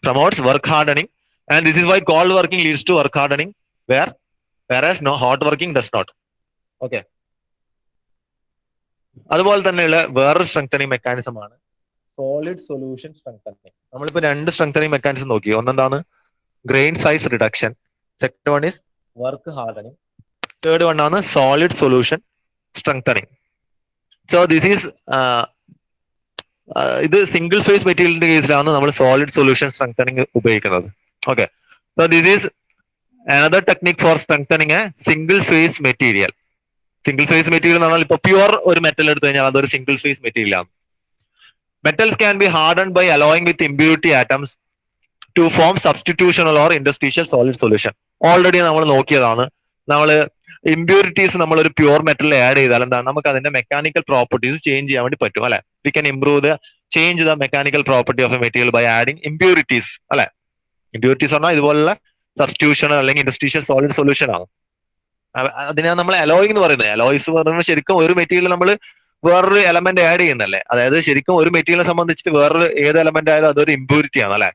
promotes work hardening, and this is why cold working leads to work hardening whereas no hot working does not. Okay, അതുപോലെ തന്നെയുള്ള വേറൊരു strengthening mechanism ആണ് solid solution strengthening. നമ്മളിപ്പോ രണ്ട് strengthening mechanism നോക്കി. ഒന്നെന്താണ്, grain size reduction. Second one is work hardening. Third one ആണ് solid solution strengthening. So this is ഇത് സിംഗിൾ ഫേസ് മെറ്റീരിയലിന്റെ കേസിലാണ് നമ്മൾ സോളിഡ് സൊല്യൂഷൻ സ്ട്രെങ്തനിങ് ഉപയോഗിക്കുന്നത്. Okay, so this is another technique for strengthening a single phase material. Single phase material എന്ന് പറഞ്ഞാൽ ഇപ്പൊ pure ഒരു മെറ്റൽ എടുത്തു കഴിഞ്ഞാൽ അതൊരു സിംഗിൾ ഫേസ് മെറ്റീരിയൽ ആണ്. Metals can be hardened by alloying with impurity atoms to form substitutional or interstitial solid solution. Already നമ്മൾ നോക്കിയതാണ്. നമ്മൾ ഇമ്പ്യൂരിറ്റീസ് നമ്മൾ ഒരു പ്യുവർ മെറ്റലിൽ ആഡ് ചെയ്താൽ എന്താണ്, നമുക്ക് അതിന്റെ മെക്കാനിക്കൽ പ്രോപ്പർട്ടീസ് ചേഞ്ച് ചെയ്യാൻ വേണ്ടി പറ്റും അല്ലെ. We can improve change the mechanical property of a material by adding impurities അല്ലെ. ഇമ്പ്യൂരിറ്റീസ് പറഞ്ഞാൽ ഇതുപോലുള്ള സബ്സ്റ്റിറ്റ്യൂഷൻ അല്ലെങ്കിൽ ഇൻഡസ്ട്രീഷ്യൽ സോളിഡ് സൊല്യൂഷൻ ആണ്. അതിനാണ് നമ്മൾ അലോയിങ് എന്ന് പറയുന്നത്. അലോയ്സ് പറയുമ്പോൾ ശരിക്കും ഒരു മെറ്റീരിയൽ നമ്മൾ വേറൊരു എലമെന്റ് ആഡ് ചെയ്യുന്നല്ലേ. അതായത് ശരിക്കും ഒരു മെറ്റീരിയലിനെ സംബന്ധിച്ചിട്ട് വേറൊരു ഏത് എലമെന്റ് ആയാലും അതൊരു ഇമ്പ്യൂരിറ്റി ആണ് അല്ലെ.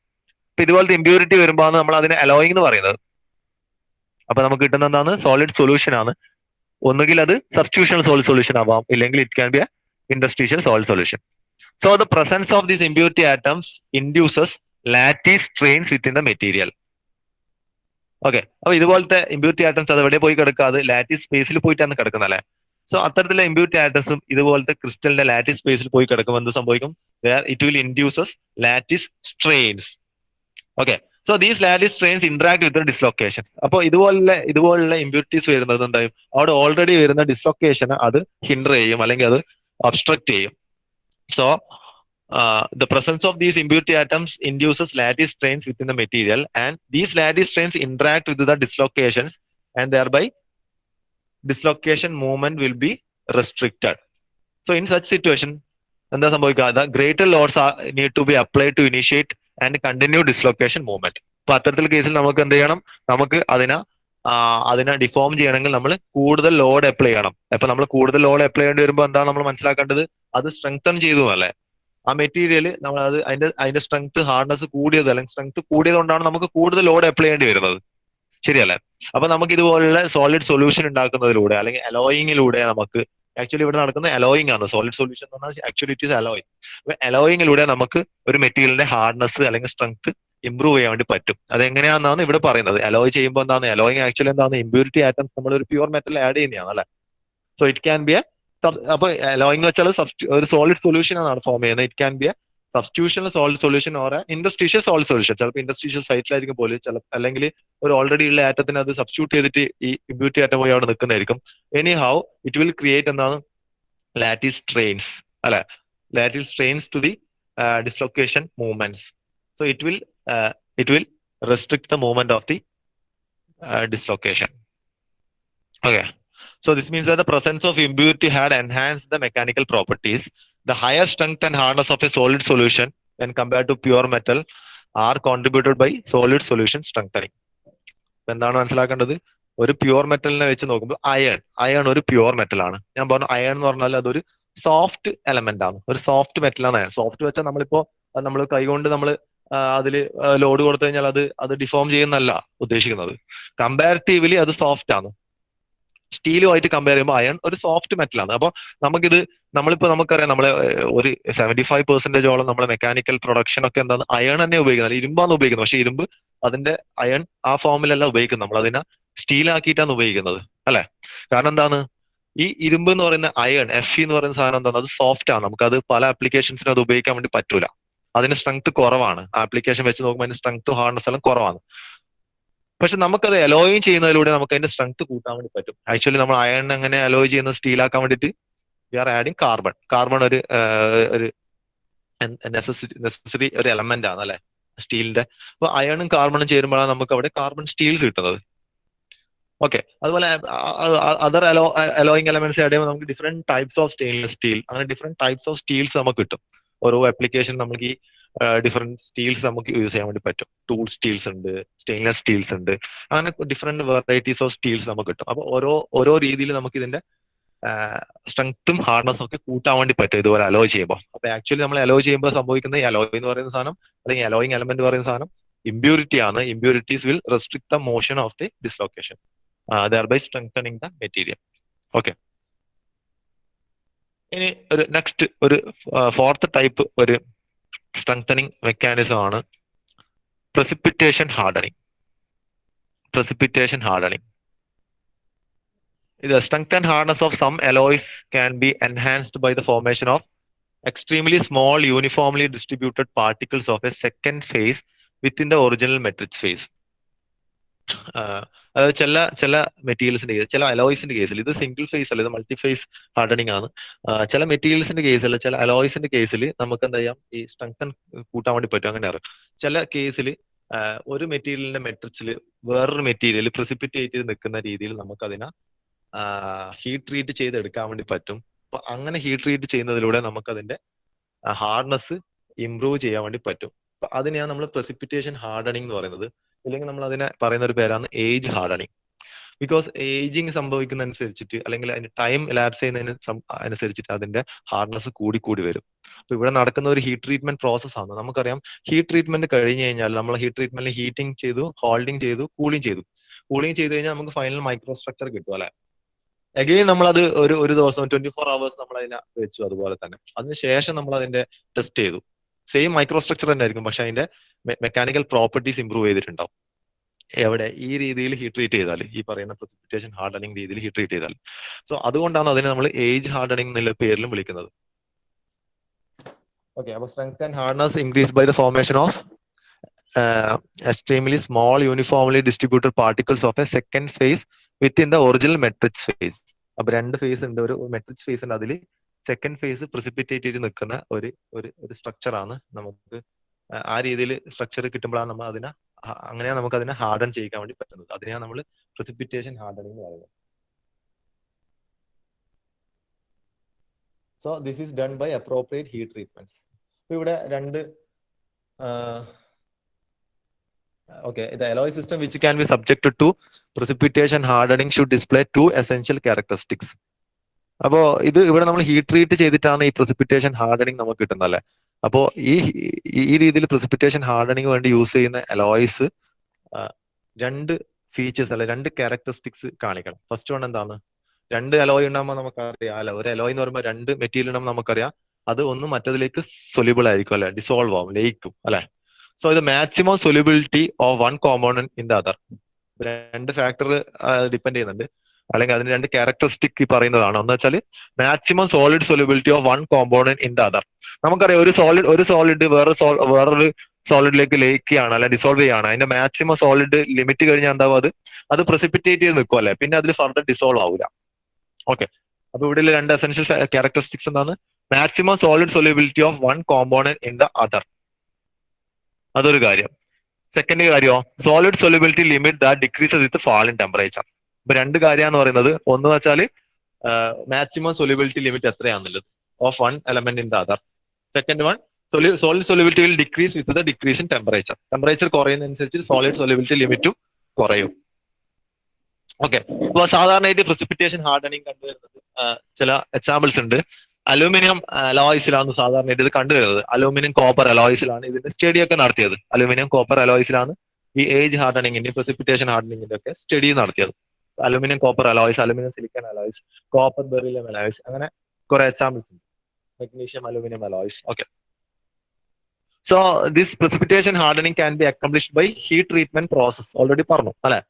അപ്പൊ ഇതുപോലത്തെ ഇമ്പ്യൂരിറ്റി വരുമ്പോൾ നമ്മൾ അതിനെ അലോയിങ് എന്ന് പറയുന്നത്. അപ്പൊ നമുക്ക് കിട്ടുന്ന എന്താണ്, സോളിഡ് സൊല്യൂഷൻ ആണ്. ഒന്നുകിൽ അത് സബ്സ്റ്റിറ്റ്യൂഷണൽ സോളിഡ് സൊല്യൂഷൻ ആവാം, ഇല്ലെങ്കിൽ it can be a interstitial solid solution. So the presence of these impurity atoms induces lattice strains within the material. Okay, അപ്പൊ ഇതുപോലത്തെ ഇമ്പ്യൂരിറ്റി ആറ്റംസ് അത് എവിടെ പോയി കിടക്കുക? അത് ലാറ്റിസ് സ്പേസിൽ പോയിട്ടാണ് കിടക്കുന്നത് അല്ലെ. സോ അത്തരത്തിലുള്ള ഇമ്പ്യൂരിറ്റി ആറ്റംസും ഇതുപോലത്തെ ക്രിസ്റ്റലിന്റെ ലാറ്റിസ് സ്പേസിൽ പോയി കിടക്കുമ്പോൾ എന്ത് സംഭവിക്കും? It will induces lattice strains. Okay, so these lattice strains interact with dislocation. അപ്പൊ ഇതുപോലുള്ള ഇമ്പ്യൂരിറ്റീസ് വരുന്നത് എന്തായും? അവിടെ ഓൾറെഡി വരുന്ന ഡിസ്ലൊക്കേഷന് അത് ഹിൻഡർ ചെയ്യും, അല്ലെങ്കിൽ അത് ഒബ്സ്ട്രക്ട് ചെയ്യും. So the presence of these impurity atoms induces lattice strains within the material, and these lattice strains interact with the dislocations, and thereby dislocation movement will be restricted. So in such situation, എന്താ സംഭവിക്കുക? The greater loads need to be applied to initiate and continue dislocation movement. അപ്പൊ അത്തരത്തിൽ കേസിൽ നമുക്ക് എന്ത് ചെയ്യണം? നമുക്ക് അതിനെ ഡിഫോം ചെയ്യണമെങ്കിൽ നമ്മൾ കൂടുതൽ ലോഡ് അപ്ലൈ ചെയ്യണം. അപ്പൊ നമ്മൾ കൂടുതൽ ലോഡ് അപ്ലൈ ചെയ്യേണ്ടി വരുമ്പോൾ എന്താണ് നമ്മൾ മനസ്സിലാക്കേണ്ടത്? അത് സ്ട്രെങ്തൻ ചെയ്തു അല്ലേ? ആ മെറ്റീരിയൽ നമ്മൾ അതിന്റെ സ്ട്രെങ്ത്, ഹാർഡ്നെസ് കൂടിയത്, അല്ലെങ്കിൽ സ്ട്രെങ്ത് കൂടിയത് കൊണ്ടാണ് നമുക്ക് കൂടുതൽ ലോഡ് അപ്ലൈ ചെയ്യേണ്ടി വരുന്നത്. ശരിയല്ലേ? അപ്പൊ നമുക്ക് ഇതുപോലുള്ള സോളിഡ് സൊല്യൂഷൻ ഉണ്ടാക്കുന്നതിലൂടെ, അല്ലെങ്കിൽ അലോയിങ്ങിലൂടെ നമുക്ക് ആക്ച്വലി ഇവിടെ നടക്കുന്ന അലോയിങ് ആണ്. സോളിഡ് സൊല്യൂഷൻ എന്ന് പറഞ്ഞാൽ ആക്ച്വലി ഇറ്റ് ഈസ് അലോയിങ്. അപ്പൊ അലോയിങ്ങിലൂടെ നമുക്ക് ഒരു മെറ്റീരിയലിന്റെ ഹാർഡ്നെസ് അല്ലെങ്കിൽ സ്ട്രെങ്ത് ഇംപ്രൂവ് ചെയ്യാൻ വേണ്ടി പറ്റും. അതെങ്ങനെയാണെന്നാണ് ഇവിടെ പറയുന്നത്. അലോയ് ചെയ്യുമ്പോൾ എന്താണ്? അലോയിങ് ആക്ച്വലി എന്താണ്? ഇമ്പ്യൂരിറ്റി ആറ്റംസ് നമ്മൾ ഒരു പ്യൂർ മെറ്റൽ ആഡ് ചെയ്യുന്നതാണ് അല്ലെ. So it can be a അപ്പൊ അലോയിങ് എന്ന് വെച്ചാൽ ഒരു സോളിഡ് സൊല്യൂഷൻ ആണ് ഫോം ചെയ്യുന്നത്. It can be a substitutional solid solution or interstitial solid solution. ചിലപ്പോൾ ഇൻഡസ്ട്രീഷ്യൽ സൈറ്റിലായിരിക്കും പോലും, അല്ലെങ്കിൽ ഒരു ഓൾറെഡി ഉള്ള ആറ്റത്തിന് അത് സബ്സ്റ്റിറ്റ്യൂട്ട് ചെയ്തിട്ട് ഈ ഇമ്പ്യൂരിറ്റി ആറ്റം പോയി അവിടെ നിൽക്കുന്നതായിരിക്കും. Anyhow it will create എന്താണ്? ലാറ്റിസ് സ്ട്രെയിൻസ് അല്ലെ. Lattice strains to the dislocation movements. So it will restrict the movement of the dislocation. Okay. So this means that the presence of impurity had enhanced the mechanical properties. The higher strength and hardness of a solid solution when compared to pure metal are contributed by solid solution strengthening. എന്താണ് മനസ്സിലാക്കേണ്ടത്? ഒരു pure മെറ്റലിനെ വെച്ച് നോക്കുമ്പോൾ iron ഒരു pure metal ആണ്. ഞാൻ പറഞ്ഞു iron എന്ന് പറഞ്ഞാൽ അതൊരു സോഫ്റ്റ് എലമെന്റ് ആണ്, ഒരു സോഫ്റ്റ് മെറ്റൽ ആണ് അയൺ. സോഫ്റ്റ് വെച്ചാൽ നമ്മൾ കൈകൊണ്ട് നമ്മൾ അതിൽ ലോഡ് കൊടുത്തു കഴിഞ്ഞാൽ അത് ഡിഫോം ചെയ്യുന്നല്ല ഉദ്ദേശിക്കുന്നത്. കമ്പാരിറ്റീവ്ലി അത് സോഫ്റ്റ് ആണ്. സ്റ്റീലുമായിട്ട് കമ്പയർ ചെയ്യുമ്പോൾ അയൺ ഒരു സോഫ്റ്റ് മെറ്റലാണ്. അപ്പോൾ നമുക്കറിയാം, നമ്മളെ ഒരു 75% നമ്മളെ മെക്കാനിക്കൽ പ്രൊഡക്ഷൻ ഒക്കെ എന്താണ്? അയൺ തന്നെ ഉപയോഗിക്കുന്നത്, ഇരുമ്പാണ് ഉപയോഗിക്കുന്നത്. പക്ഷെ ഇരുമ്പ് അതിന്റെ അയൺ ആ ഫോമിലല്ല ഉപയോഗിക്കുന്നത്, നമ്മൾ അതിനെ സ്റ്റീലാക്കിയിട്ടാണ് ഉപയോഗിക്കുന്നത് അല്ലെ. കാരണം എന്താണ്? ഈ ഇരുമ്പ് എന്ന് പറയുന്ന അയൺ Fe എന്ന് പറയുന്ന സാധനം എന്താണ്? അത് സോഫ്റ്റ് ആണ്. നമുക്കത് പല ആപ്ലിക്കേഷൻസിനും അത് ഉപയോഗിക്കാൻ വേണ്ടി പറ്റൂല. അതിന് സ്ട്രെങ്ത് കുറവാണ്. ആപ്ലിക്കേഷൻ വെച്ച് നോക്കുമ്പോൾ അതിന് സ്ട്രെങ്ത് ഹാർഡ്നെസ് എല്ലാം കുറവാണ്. പക്ഷെ നമുക്കത് അലോയ് ചെയ്യുന്നതിലൂടെ നമുക്ക് അതിന്റെ സ്ട്രെങ്ത് കൂട്ടാൻ വേണ്ടി പറ്റും. ആക്ച്വലി നമ്മൾ അയൺ എങ്ങനെ അലോയ് ചെയ്യുന്നത്? സ്റ്റീലാക്കാൻ വേണ്ടിയിട്ട് വി ആർ ആഡിങ് കാർബൺ ഒരു നെസസറി ഒരു എലമെന്റ് ആണ് അല്ലെ സ്റ്റീലിന്റെ. അപ്പൊ അയണും കാർബണും ചേരുമ്പോഴാണ് നമുക്ക് അവിടെ കാർബൺ സ്റ്റീൽസ് കിട്ടുന്നത്. ഓക്കെ, അതുപോലെ അതർ അലോയിങ് എലമെന്റ്സ് ആഡ് ചെയ്യുമ്പോൾ നമുക്ക് different types of stainless steel, അങ്ങനെ ഡിഫറെന്റ് ടൈപ്സ് ഓഫ് സ്റ്റീൽസ് നമുക്ക് കിട്ടും. ഓരോ ആപ്ലിക്കേഷൻ നമുക്ക് ഈ ഡിഫറെന്റ് സ്റ്റീൽസ് നമുക്ക് യൂസ് ചെയ്യാൻ വേണ്ടി പറ്റും. ടൂൾ സ്റ്റീൽസ് ഉണ്ട്, സ്റ്റെയിൻലെസ് സ്റ്റീൽസ് ഉണ്ട്, അങ്ങനെ ഡിഫറെന്റ് വെറൈറ്റീസ് ഓഫ് സ്റ്റീൽസ് നമുക്ക് കിട്ടും. അപ്പൊ ഓരോ രീതിയിൽ നമുക്ക് ഇതിന്റെ സ്ട്രെങ്ത്തും ഹാർഡ്നെസ്സും ഒക്കെ കൂട്ടാൻ വേണ്ടി പറ്റും ഇതുപോലെ അലോയ് ചെയ്യുമ്പോൾ. അപ്പൊ ആക്ച്വലി നമ്മൾ അലോയ് ചെയ്യുമ്പോൾ സംഭവിക്കുന്ന ഈ അലോയ് എന്ന് പറയുന്ന സാധനം, അല്ലെങ്കിൽ അലോയിങ് എലമെന്റ് പറയുന്ന സാധനം ഇമ്പ്യൂരിറ്റി ആണ്. Impurities will restrict the motion of the dislocation, thereby strengthening the material. Okay. ഇനി ഒരു നെക്സ്റ്റ് ഒരു ഫോർത്ത് ടൈപ്പ് ഒരു സ്ട്രെങ്തനിങ് മെക്കാനിസം ആണ് precipitation hardening. The strength and hardness of some alloys can be enhanced by the formation of extremely small uniformly distributed particles of a second phase within the original matrix phase. അതായത് ചില മെറ്റീരിയൽസിന്റെ case, ചില അലോയ്സിന്റെ കേസിൽ ഇത് single face അല്ല, ഇത് multi face hardening ആണ്. ചില മെറ്റീരിയൽസിന്റെ കേസിൽ, ചില അലോയ്സിന്റെ കേസിൽ നമുക്ക് എന്താ ചെയ്യാം? ഈ സ്ട്രെങ്തൻ കൂട്ടാൻ വേണ്ടി പറ്റും. അങ്ങനെ അറിയാം. ചില കേസിൽ ഒരു മെറ്റീരിയലിന്റെ മെട്രിക്സിൽ വേറൊരു മെറ്റീരിയൽ പ്രിസിപ്പിറ്റേറ്റ് ചെയ്ത് നിൽക്കുന്ന രീതിയിൽ നമുക്ക് അതിനെ ഹീറ്റ് ട്രീറ്റ് ചെയ്തെടുക്കാൻ വേണ്ടി പറ്റും. അപ്പൊ അങ്ങനെ ഹീറ്റ് ട്രീറ്റ് ചെയ്യുന്നതിലൂടെ നമുക്ക് അതിന്റെ ഹാർഡ്നെസ് ഇംപ്രൂവ് ചെയ്യാൻ വേണ്ടി പറ്റും. അപ്പൊ അതിനെയാണ് നമ്മൾ precipitation hardening എന്ന് പറയുന്നത്. ഇല്ലെങ്കിൽ നമ്മൾ അതിനെ പറയുന്ന ഒരു പേരാണ് ഏജ് ഹാർഡനിങ്. ബിക്കോസ് ഏജിങ് സംഭവിക്കുന്നതനുസരിച്ചിട്ട്, അല്ലെങ്കിൽ അതിന് ടൈം എലാപ്സ് ചെയ്യുന്നതിന് അനുസരിച്ചിട്ട് അതിന്റെ ഹാർഡ്നെസ് കൂടി വരും. അപ്പൊ ഇവിടെ നടക്കുന്ന ഒരു ഹീറ്റ് ട്രീറ്റ്മെന്റ് പ്രോസസ് ആണ്. നമുക്കറിയാം, ഹീറ്റ് ട്രീറ്റ്മെന്റ് കഴിഞ്ഞ് കഴിഞ്ഞാൽ നമ്മൾ ഹീറ്റ് ട്രീറ്റ്മെന്റിൽ ഹീറ്റിംഗ് ചെയ്തു, ഹോൾഡിംഗ് ചെയ്തു, കൂളിംഗ് ചെയ്തു. കൂളിംഗ് ചെയ്ത് കഴിഞ്ഞാൽ നമുക്ക് ഫൈനൽ മൈക്രോ സ്ട്രക്ചർ കിട്ടും അല്ലെ. അഗെയിൻ നമ്മളത് ഒരു ദിവസം 24 hours നമ്മൾ അതിനെ വെച്ചു. അതുപോലെ തന്നെ അതിനുശേഷം നമ്മൾ അതിന്റെ ടെസ്റ്റ് ചെയ്തു. സെയിം മൈക്രോ സ്ട്രക്ചർ തന്നെ ആയിരിക്കും, പക്ഷെ അതിന്റെ മെക്കാനിക്കൽ പ്രോപ്പർട്ടീസ് ഇംപ്രൂവ് ചെയ്തിട്ടുണ്ടാവും. എവിടെ ഈ രീതിയിൽ ഹീറ്റ് ട്രീറ്റ് ചെയ്താൽ, ഈ പറയുന്ന പ്രസിപ്പിറ്റേഷൻ ഹാർഡനിങ് രീതിയിൽ ഹീറ്റ് ട്രീറ്റ് ചെയ്താൽ. സോ അതുകൊണ്ടാണ് അതിനെ നമ്മൾ ഏജ് ഹാർഡനിങ് എന്നുള്ള പേരിലും വിളിക്കുന്നത്. ഓക്കെ, അപ്പൊ strength and hardness increase by the formation of extremely small uniformly distributed particles of a second phase within the original matrix phase. അപ്പൊ രണ്ട് ഫേസ് ഉണ്ട്, ഒരു മെട്രിക്സ് ഫേസ് ഉണ്ട്, അതിൽ സെക്കൻഡ് ഫേസ് പ്രിസിപ്പിറ്റേറ്റ് ചെയ്ത് നിൽക്കുന്ന ഒരു ഒരു സ്ട്രക്ചർ ആണ് നമുക്ക് ആ രീതിയിൽ സ്ട്രക്ചർ കിട്ടുമ്പോഴാണ് നമ്മൾ അതിനെ അങ്ങനെയാണ് നമുക്ക് അതിനെ ഹാർഡൻ ചെയ്യിക്കാൻ വേണ്ടി പറ്റുന്നത്. അതിനെയാണ് നമ്മൾ പ്രിസിപ്പിറ്റേഷൻ ഹാർഡനിങ് എന്ന് പറയുന്നത്. So this is done by appropriate heat treatments. ഇപ്പൊ ഇവിടെ രണ്ട് okay, the alloy system which can be subjected to precipitation hardening should display two essential characteristics. അപ്പോ ഇത് ഇവിടെ നമ്മൾ ഹീറ്റ് ട്രീറ്റ് ചെയ്തിട്ടാണ് ഈ precipitation hardening നമുക്ക് കിട്ടുന്നത് അല്ലെ. അപ്പോ ഈ രീതിയിൽ precipitation hardening വേണ്ടി യൂസ് ചെയ്യുന്ന അലോയ്സ് രണ്ട് ഫീച്ചേഴ്സ് അല്ലെ, രണ്ട് ക്യാരക്ടറിസ്റ്റിക്സ് കാണിക്കണം. ഫസ്റ്റ് വൺ എന്താണ്? രണ്ട് അലോയ് ഉണ്ടാകുമ്പോൾ നമുക്കറിയാം അല്ലെ, ഒരു അലോയ് എന്ന് പറയുമ്പോൾ രണ്ട് മെറ്റീരിയൽ ഉണ്ടാകുമ്പോൾ നമുക്കറിയാം അത് ഒന്ന് മറ്റതിലേക്ക് സൊല്യൂബിൾ ആയിരിക്കും അല്ലെ, ഡിസോൾവ് ആവും, ലയിക്കും അല്ലെ. So the maximum solubility of one component in the other. രണ്ട് ഫാക്ടർ ഡിപ്പെൻഡ് ചെയ്യുന്നുണ്ട്, അല്ലെങ്കിൽ അതിന് രണ്ട് ക്യാരക്ടറിസ്റ്റിക് പറയുന്നതാണ്. എന്ന് വെച്ചാൽ maximum solid solubility of one component in the other. നമുക്കറിയാം ഒരു സോളിഡ് വേറൊരു സോളിഡിലേക്ക് ലയിക്കുകയാണ് അല്ലെ, ഡിസോൾവ് ചെയ്യുകയാണ്. അതിന്റെ മാക്സിമം സോളിഡ് ലിമിറ്റ് കഴിഞ്ഞാൽ എന്താവും, അത് പ്രസിപ്പിറ്റേറ്റ് ചെയ്ത് നിൽക്കും അല്ലെ, പിന്നെ അതിൽ ഫർദർ ഡിസോൾവ് ആവില്ല. ഓക്കെ, അപ്പൊ ഇവിടെ രണ്ട് എസെൻഷ്യൽ ക്യാരക്ടറിസ്റ്റിക്സ് എന്താണ്? Maximum solid solubility of one component in the other, അതൊരു കാര്യം. സെക്കൻഡ് കാര്യമോ, solid solubility limit that decreases with fall in temperature. ഇപ്പൊ രണ്ട് കാര്യമാണെന്ന് പറയുന്നത്. ഒന്ന് വെച്ചാൽ മാക്സിമം സൊല്യൂബിലിറ്റി ലിമിറ്റ് എത്രയാണെന്നുള്ളത് of one element in the other. Second one, solid solubility will decrease with the decrease in temperature. Temperature കുറയുന്നതനുസരിച്ച് solid solubility ലിമിറ്റും കുറയും. ഓക്കെ, അപ്പോൾ സാധാരണയായിട്ട് precipitation ഹാർഡനിങ് കണ്ടുവരുന്നത് ചില എക്സാമ്പിൾസ് ഉണ്ട്. അലൂമിനിയം അലോയ്സിലാണ് സാധാരണയായിട്ട് ഇത് കണ്ടുവരുന്നത്. അലൂമിനിയം കോപ്പർ അലോയ്സിലാണ് ഇതിന്റെ സ്റ്റഡി ഒക്കെ നടത്തിയത്. അലൂമിനിയം കോപ്പർ അലോയ്സിലാണ് ഈ ഏജ് ഹാർഡനിങ്ങിന്റെ precipitation ഹാർഡനിങ്ങിന്റെ ഒക്കെ സ്റ്റഡി നടത്തിയത്. Aluminium copper alloys, aluminium silicon alloys, copper beryllium alloys, അങ്ങനെ കുറെ എക്സാമ്പിൾസ് ഉണ്ട്. Magnesium aluminium alloys. Okay, so this precipitation hardening can be accomplished by heat treatment process. Already പറഞ്ഞു അല്ലെ.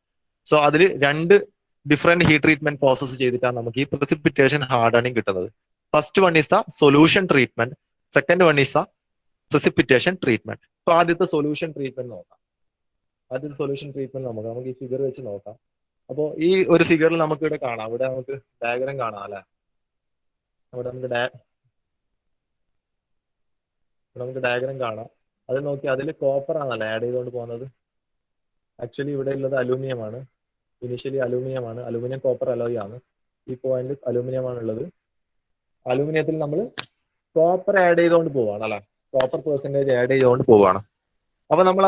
So അതിൽ രണ്ട് ഡിഫറെന്റ് ഹീറ്റ് ട്രീറ്റ്മെന്റ് പ്രോസസ് ചെയ്തിട്ടാണ് നമുക്ക് ഈ precipitation ഹാർഡനിങ് കിട്ടുന്നത്. First one is the solution treatment, second one is the precipitation treatment. അപ്പൊ ആദ്യത്തെ സൊല്യൂഷൻ ട്രീറ്റ്മെന്റ് നോക്കാം. ആദ്യത്തെ സൊല്യൂഷൻ ട്രീറ്റ്മെന്റ് നമുക്ക് ഈ ഫിഗർ വെച്ച് നോക്കാം. അപ്പോൾ ഈ ഒരു ഫിഗറിൽ നമുക്ക് ഇവിടെ കാണാം, ഇവിടെ നമുക്ക് ഡയഗ്രം കാണാം അല്ലെ. ഇവിടെ നമുക്ക് ഡയഗ്രം കാണാം. അത് നോക്കി അതിൽ കോപ്പർ ആണല്ലേ ആഡ് ചെയ്തുകൊണ്ട് പോകുന്നത്. ആക്ച്വലി ഇവിടെ ഉള്ളത് അലൂമിനിയം ആണ്. ഇനിഷ്യലി അലൂമിനിയം ആണ്, അലൂമിനിയം കോപ്പർ അലോയ് ആണ്. ഈ പോയിന്റ് അലൂമിനിയം ആണ് ഉള്ളത്. അലൂമിനിയത്തിൽ നമ്മൾ കോപ്പർ ആഡ് ചെയ്തുകൊണ്ട് പോവാണ് അല്ലെ, കോപ്പർ പെർസെന്റേജ് ആഡ് ചെയ്തുകൊണ്ട് പോവാണ്. അപ്പൊ നമ്മൾ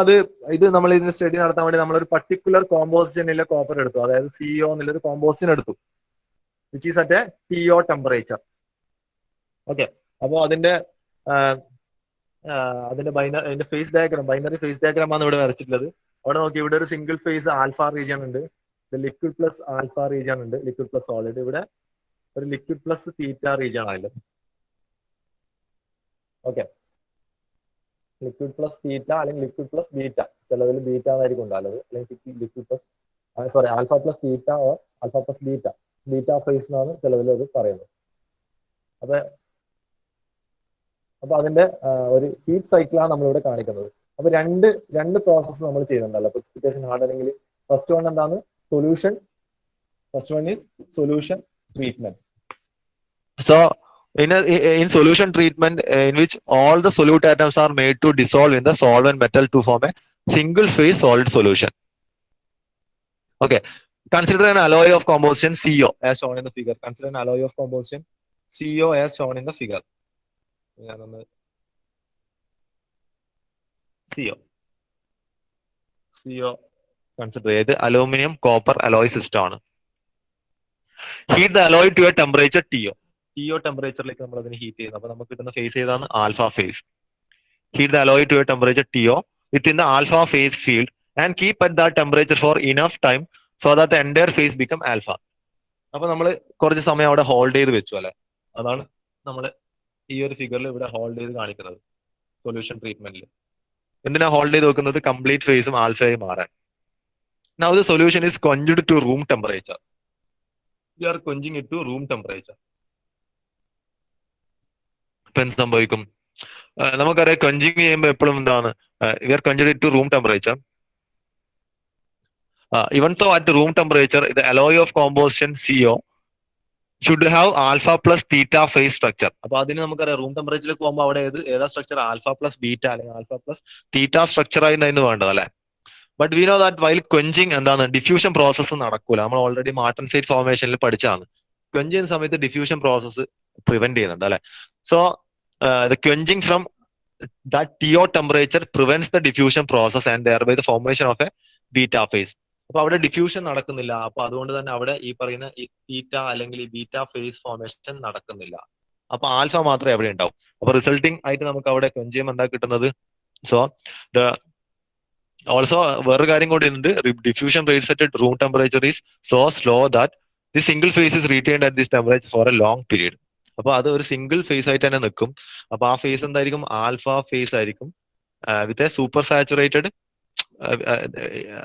ഇതിന് സ്റ്റഡി നടത്താൻ വേണ്ടി നമ്മളൊരു പർട്ടിക്കുലർ കോമ്പോസിഷനിലെ കോപ്പർ എടുത്തു, അതായത് CO എന്നുള്ളൊരു കോമ്പോസിഷൻ എടുത്തു, which is at a TO temperature. Okay, അപ്പോൾ അതിന്റെ phase diagram, binary phase diagram ആണ് ഇവിടെ വരച്ചിട്ടുള്ളത്. അവിടെ നോക്കി, ഇവിടെ ഒരു സിംഗിൾ ഫേസ് ആൽഫ റീജിയൻ ഉണ്ട്, ലിക്വിഡ് പ്ലസ് ആൽഫ റീജിയൻ ഉണ്ട്, ലിക്വിഡ് പ്ലസ് സോളിഡ്. ഇവിടെ ഒരു ലിക്വിഡ് പ്ലസ് തീറ്റ റീജിയൻ ആണല്ലോ. ഓക്കെ, ലിക്വിഡ് പ്ലസ് തീറ്റ അല്ലെങ്കിൽ ലിക്വിഡ് പ്ലസ് ബീറ്റ, ചിലതിൽ ബീറ്റ എന്നായിരിക്കും ഉണ്ടാകുന്നത്, അല്ലെങ്കിൽ liquid plus alpha plus theta or alpha plus beta phase എന്നാണ് ചിലതിൽ അത് പറയുന്നത്. അപ്പൊ അതിന്റെ ഒരു ഹീറ്റ് സൈക്കിളാണ് നമ്മളിവിടെ കാണിക്കുന്നത്. അപ്പൊ രണ്ട് പ്രോസസ്സ് നമ്മൾ ചെയ്യുന്നുണ്ടല്ലോ precipitation ഹാർഡനിങ്ങിൽ. ഫസ്റ്റ് വൺ എന്താണ്? First one is solution treatment. So in solution treatment in which all the solute atoms are made to dissolve in the solvent metal to form a single phase solid solution. Okay, consider an alloy of composition CO as shown in the figure. Consider an alloy of composition CO as shown in the figure. CO consider it aluminum copper alloy system ആണ്. Heat the alloy to a temperature TO ടെമ്പറേച്ചറിലേക്ക് നമ്മൾ അതിനെ heat ചെയ്യുന്നത്. അപ്പൊ നമുക്ക് കിട്ടുന്ന phase ഏതാണ്? Alpha phase. Heat the alloy to a temperature TO within the alpha phase field and keep at that temperature for enough time so that the entire phase become alpha. അപ്പൊ നമ്മൾ കുറച്ച് സമയം അവിടെ ഹോൾഡ് ചെയ്ത് വെച്ചു അല്ലെ. അതാണ് നമ്മൾ ഈ ഒരു ഫിഗറിൽ ഇവിടെ ഹോൾഡ് ചെയ്ത് കാണിക്കുന്നത് സൊല്യൂഷൻ ട്രീറ്റ്മെന്റിൽ. എന്തിനാ ഹോൾഡ് ചെയ്ത് വെക്കുന്നത്? കംപ്ലീറ്റ് ഫേസും ആൽഫയായി മാറാൻ. Now the solution is quenched to room temperature. We are quenching it to room temperature. ഇപ്പൊ എന്ത് സംഭവിക്കും? നമുക്കറിയാം quenching ചെയ്യുമ്പോൾ എപ്പോഴും എന്താണ്? We are quenched it to room temperature. Even though at room temperature, the alloy of composition CO should have alpha plus theta phase structure. അപ്പൊ അതിന് നമുക്കറിയാം റൂം ടെമ്പറേച്ചറിലേക്ക് പോകുമ്പോൾ അവിടെ ഏതാ സ്ട്രക്ചർ? ആൽഫ പ്ലസ് ബീറ്റ അല്ലെങ്കിൽ ആൽഫ പ്ലസ് തീറ്റ സ്ട്രക്ചർ ആയിരുന്നു വേണ്ടത് അല്ലെ? But we know that while quenching എന്താണ് ഡിഫ്യൂഷൻ പ്രോസസ്സ് നടക്കൂല. നമ്മൾ ഓൾറെഡി മാർട്ടൻസൈറ്റ് ഫോർമേഷനിൽ പഠിച്ചാണ്. ക്വെഞ്ച് ചെയ്യുന്ന സമയത്ത് ഡിഫ്യൂഷൻ പ്രോസസ്സ് പ്രിവെന്റ് ചെയ്യുന്നുണ്ട് അല്ലെ? So the quenching from that TO temperature prevents the diffusion process and thereby the formation of a beta phase. അപ്പൊ അവിടെ ഡിഫ്യൂഷൻ നടക്കുന്നില്ല. അപ്പൊ അതുകൊണ്ട് തന്നെ അവിടെ ഈ പറയുന്ന ഈ തീറ്റ അല്ലെങ്കിൽ ഈ ബീറ്റ ഫേസ് ഫോർമേഷൻ നടക്കുന്നില്ല. അപ്പൊ ആൽഫ മാത്രമേ അവിടെ ഉണ്ടാവും. അപ്പൊ റിസൾട്ടിങ് ആയിട്ട് നമുക്ക് അവിടെ ക്വെഞ്ച് ചെയ്യുമ്പോൾ എന്താ കിട്ടുന്നത്? സോ ദ ഓൾസോ വേറൊരു കാര്യം കൂടി ഉണ്ട്. Diffusion rates at room temperature is so slow that the single phase is retained at this temperature four A long period. അപ്പൊ അത് ഒരു സിംഗിൾ ഫേസ് ആയിട്ട് തന്നെ നിൽക്കും. അപ്പൊ ആ ഫേസ് എന്തായിരിക്കും? ആൽഫ ഫേസ് ആയിരിക്കും വിത്ത് എ സൂപ്പർ സാച്ചുറേറ്റഡ്.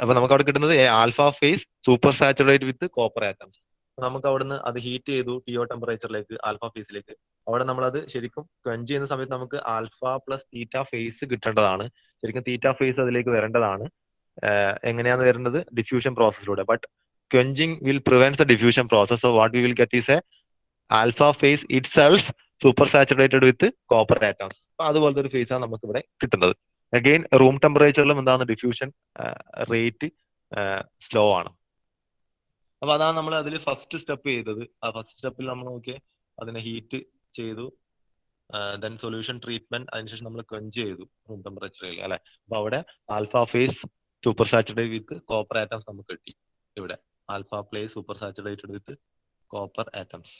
അപ്പൊ നമുക്ക് അവിടെ കിട്ടുന്നത് alpha phase super saturate with copper atoms. നമുക്ക് അവിടുന്ന് അത് ഹീറ്റ് ചെയ്തു TO ടെമ്പറേച്ചറിലേക്ക്, ആൽഫ ഫേസിലേക്ക്. അവിടെ നമ്മൾ അത് ശരിക്കും ക്വെഞ്ച് ചെയ്യുന്ന സമയത്ത് നമുക്ക് ആൽഫ പ്ലസ് തീറ്റ ഫേസ് കിട്ടേണ്ടതാണ്. ശരിക്കും തീറ്റ ഫേസ് അതിലേക്ക് വരേണ്ടതാണ്. എങ്ങനെയാണ് വരുന്നത്? ഡിഫ്യൂഷൻ പ്രോസസ്സിലൂടെ. But quenching will prevent the diffusion process. So what we will get is a alpha phase itself super saturated with copper atoms. അപ്പൊ അതുപോലത്തെ ഒരു ഫേസ് ആണ് നമുക്ക് ഇവിടെ കിട്ടുന്നത്. അഗെയിൻ റൂം ടെമ്പറേച്ചറിലും എന്താണ് ഡിഫ്യൂഷൻ റേറ്റ് സ്ലോ ആണ്. അപ്പൊ അതാണ് നമ്മൾ അതിൽ ഫസ്റ്റ് സ്റ്റെപ്പ് ചെയ്തത്. ആ ഫസ്റ്റ് സ്റ്റെപ്പിൽ നമ്മൾ നോക്കിയേ അതിനെ ഹീറ്റ് ചെയ്തു, ദെൻ സൊല്യൂഷൻ ട്രീറ്റ്മെന്റ്, അതിനുശേഷം നമ്മൾ ക്വെഞ്ച് ചെയ്തു റൂം ടെമ്പറേച്ചറിൽ അല്ലെ? അപ്പൊ അവിടെ alpha phase super saturated with copper atoms നമുക്ക് കിട്ടി. ഇവിടെ alpha phase super saturated with copper atoms.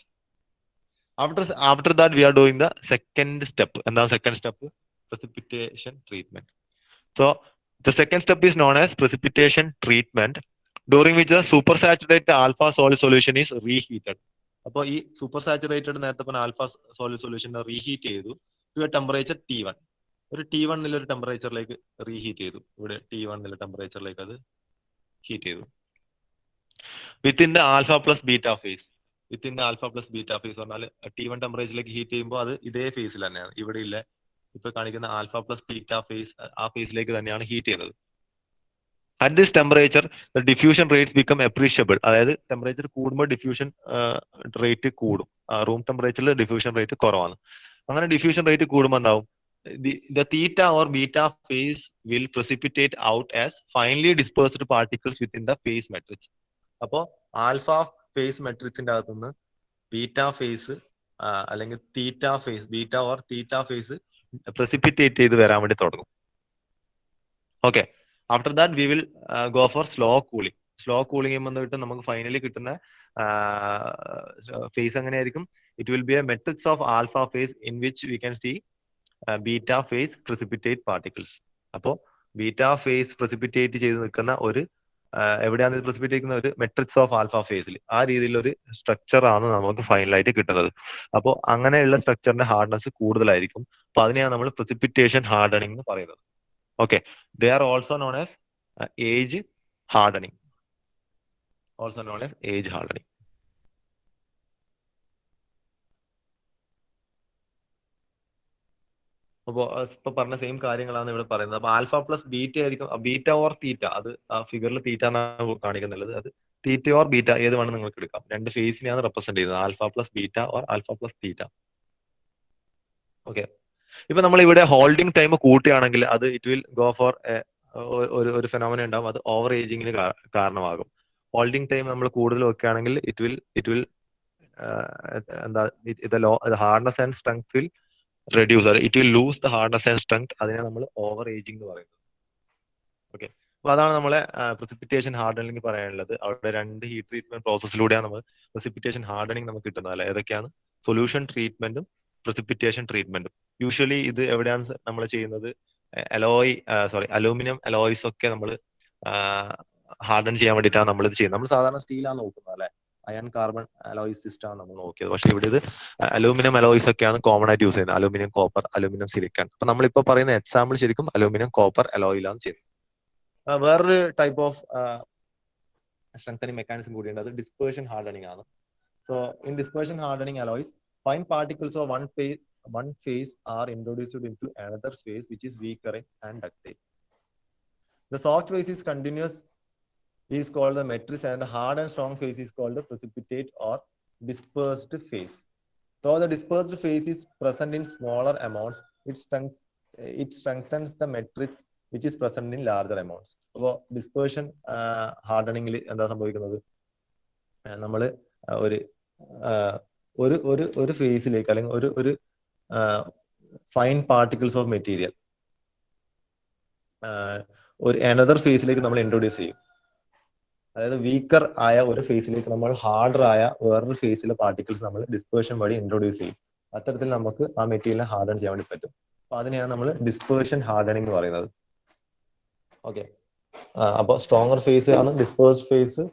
After that we are doing the second step. എന്താണ് second step? precipitation treatment. So the second step is known as precipitation treatment, during which the supersaturated alpha solid solution is reheated. അപ്പോൾ ഈ super saturated നേരത്തെ പറഞ്ഞ alpha solid solution reheat ചെയ്തു to A temperature T1. ഒരു T1 എന്നുള്ള ഒരു ടെമ്പറേച്ചറിലേക്ക് reheat ചെയ്തു. ഇവിടെ T1 എന്നുള്ള ടെമ്പറേച്ചറിലേക്ക് അത് ഹീറ്റ് ചെയ്തു within the alpha plus beta phase. Within the alpha plus beta phase പറഞ്ഞാൽ T1 ടെമ്പറേച്ചറിലേക്ക് ഹീറ്റ് ചെയ്യുമ്പോൾ അത് ഇതേ ഫേസിൽ തന്നെയാണ്. ഇവിടെ ഇല്ല ഇപ്പൊ കാണിക്കുന്ന ആൽഫ പ്ലസ് തീറ്റ ഫേസ്, ആ ഫേസിലേക്ക് തന്നെയാണ് ഹീറ്റ് ചെയ്യുന്നത്. At this temperature the diffusion rates become appreciable. അതായത് ടെമ്പറേച്ചർ കൂടുമ്പോൾ ഡിഫ്യൂഷൻ റേറ്റ് കൂടും. റൂം ടെമ്പറേച്ചറിൽ ഡിഫ്യൂഷൻ റേറ്റ് കുറവാണ്. അങ്ങനെ ഡിഫ്യൂഷൻ റേറ്റ് കൂടുമ്പോൾ എന്താവും? The theta or beta phase will precipitate out as finely dispersed particles within the phase matrix. അപ്പോ alpha phase മെട്രിക്സിന്റെ അകത്തുനിന്ന് ബീറ്റ ഫേസ് അല്ലെങ്കിൽ theta phase, beta or theta phase precipitate ചെയ്ത് വരാൻ വേണ്ടി തുടങ്ങും. Okay, after that we will go for slow cooling. Slow cooling ചെയ്യുമ്പോൾ നമുക്ക് ഫൈനലി കിട്ടുന്ന ഫേസ് എങ്ങനെയായിരിക്കും? It will be a matrix of alpha phase in which we can see beta phase precipitate particles. അപ്പോൾ beta phase precipitate ചെയ്ത് നിൽക്കുന്ന ഒരു എവിടെയാണ് ഇത് precipitate ചെയ്യുന്ന ഒരു മെട്രിക്സ് ഓഫ് ആൽഫ ഫേസിൽ, ആ രീതിയിലൊരു സ്ട്രക്ചർ ആണ് നമുക്ക് ഫൈനലായിട്ട് കിട്ടുന്നത്. അപ്പോൾ അങ്ങനെയുള്ള സ്ട്രക്ചറിന്റെ ഹാർഡ്നെസ് കൂടുതലായിരിക്കും. അപ്പൊ അതിനെയാണ് നമ്മൾ precipitation hardening എന്ന് പറയുന്നത്. Okay, they are also known as age hardening. Also known as age hardening. അപ്പോൾ ഇപ്പൊ പറഞ്ഞ സെയിം കാര്യങ്ങളാണ് ഇവിടെ പറയുന്നത്. അപ്പൊ ആൽഫ പ്ലസ് ബീറ്റ ആയിരിക്കും, ബീറ്റ ഓർ തീറ്റ, അത് ആ ഫിഗറിൽ തീറ്റ എന്നാണ് കാണിക്കുന്നുള്ളത്. അത് തീറ്റ ഓർ ബീറ്റ ഏത് വേണം നിങ്ങൾക്ക് എടുക്കാം. രണ്ട് ഫേസിനെയാണ് റെപ്രസെന്റ് ചെയ്യുന്നത്, alpha plus beta or alpha plus theta. Okay, ഇപ്പൊ നമ്മൾ ഇവിടെ ഹോൾഡിംഗ് ടൈം കൂട്ടുകയാണെങ്കിൽ അത് ഇറ്റ് വിൽ ഗോ ഫോർ ഒരു ഫെനോമിന ഉണ്ടാവും, അത് ഓവർ ഏജിങ്ങിന് കാരണമാകും. ഹോൾഡിംഗ് ടൈം നമ്മൾ കൂടുതൽ വെക്കുകയാണെങ്കിൽ ഇറ്റ് വിൽ എന്താ hardness and strength will reduce, it will lose the hardness and strength. അതിനെ നമ്മൾ ഓവർ ഏജിങ് എന്ന് പറയുന്നത്. ഓക്കെ, അപ്പൊ അതാണ് നമ്മളെ precipitation hardening പറയാനുള്ളത്. അവിടെ രണ്ട് ഹീറ്റ് ട്രീറ്റ്മെന്റ് പ്രോസസ്സിലൂടെയാണ് നമ്മൾ precipitation hardening നമുക്ക് കിട്ടുന്നത് അല്ലെ? ഏതൊക്കെയാണ്? സൊല്യൂഷൻ ട്രീറ്റ്മെന്റും precipitation ട്രീറ്റ്മെന്റും. യൂഷ്വലി ഇത് എവിടെയാണ് നമ്മൾ ചെയ്യുന്നത്? അലൂമിനിയം അലോയ്സ് ഒക്കെ നമ്മൾ ഹാർഡൻ ചെയ്യാൻ വേണ്ടിയിട്ടാണ് നമ്മൾ ഇത് ചെയ്യുന്നത്. നമ്മൾ സാധാരണ സ്റ്റീലാണ് നോക്കുന്നത് അല്ലെ? അയൺ കാർബൺ അലോയ്സ് സിസ്റ്റം ആണ് നമ്മൾ നോക്കിയത്. പക്ഷെ ഇവിടെ ഇത് അലൂമിനിയം അലോയ്സ് ഒക്കെയാണ് കോമൺ ആയിട്ട് യൂസ് ചെയ്യുന്നത്. Aluminium copper, aluminium silicon. അപ്പൊ നമ്മളിപ്പോ പറയുന്ന എക്സാമ്പിൾ ശരിക്കും അലൂമിനിയം കോപ്പർ അലോയിലാണ് ചെയ്യുന്നത്. വേറൊരു ടൈപ്പ് ഓഫ് സ്ട്രെങ്തനിങ് മെക്കാനിസം കൂടിയുണ്ട്. അത് ഡിസ്പേർഷൻ ഹാർഡനിങ് ആണ്. So in dispersion hardening alloys fine particles of one phase are introduced into another phase which is weaker and ductile. The soft phase is continuous is called the matrix, and the hard and strong phase is called the precipitate or dispersed phase. Though the dispersed phase is present in smaller amounts, it strengthens the matrix which is present in larger amounts. അപ്പോൾ dispersion ഹാർഡനിങ്ങിൽ എന്താ സംഭവിക്കുന്നത്? നമ്മൾ ഒരു ഫേസിലേക്ക് അല്ലെങ്കിൽ ഒരു fine particles of material ഒരു another ഫേസിലേക്ക് നമ്മൾ introduce ചെയ്യും. അതായത് വീക്കർ ആയ ഒരു ഫേസിലേക്ക് നമ്മൾ ഹാർഡർ ആയ വേറൊരു ഫേസിലെ പാർട്ടിക്കിൾസ് നമ്മൾ ഡിസ്പേർഷൻ വഴി ഇൻട്രൊഡ്യൂസ് ചെയ്യും. അത്തരത്തിൽ നമുക്ക് ആ മെറ്റീരിയലിനെ ഹാർഡൻ ചെയ്യാൻ വേണ്ടി പറ്റും. അപ്പൊ അതിനെയാണ് നമ്മൾ ഡിസ്പേർഷൻ ഹാർഡനിങ് എന്ന് പറയുന്നത്. ഓക്കെ, അപ്പോൾ സ്ട്രോങ്ങർ ഫേസ് ആണ് ഡിസ്പേഴ്സ്ഡ് ഫേസ്,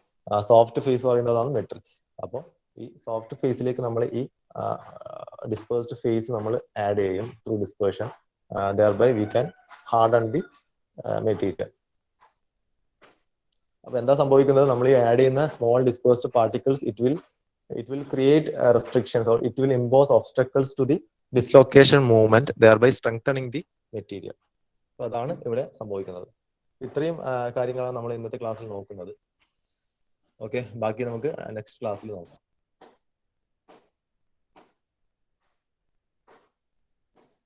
സോഫ്റ്റ് ഫേസ് പറയുന്നതാണ് മെട്രിക്സ്. അപ്പോൾ ഈ സോഫ്റ്റ് ഫേസിലേക്ക് നമ്മൾ ഈ ഡിസ്പേഴ്സ്ഡ് ഫേസ് നമ്മൾ ആഡ് ചെയ്യും through dispersion. Thereby we can harden the material. അപ്പൊ എന്താ സംഭവിക്കുന്നത്? നമ്മൾ ഈ ആഡ് ചെയ്യുന്ന small dispersed particles it will create restrictions or it will impose obstacles to the dislocation movement, thereby strengthening the material. അപ്പൊ അതാണ് ഇവിടെ സംഭവിക്കുന്നത്. ഇത്രയും കാര്യങ്ങളാണ് നമ്മൾ ഇന്നത്തെ ക്ലാസ്സിൽ നോക്കുന്നത്. ഓക്കെ, ബാക്കി നമുക്ക് നെക്സ്റ്റ് ക്ലാസ്സിൽ നോക്കാം.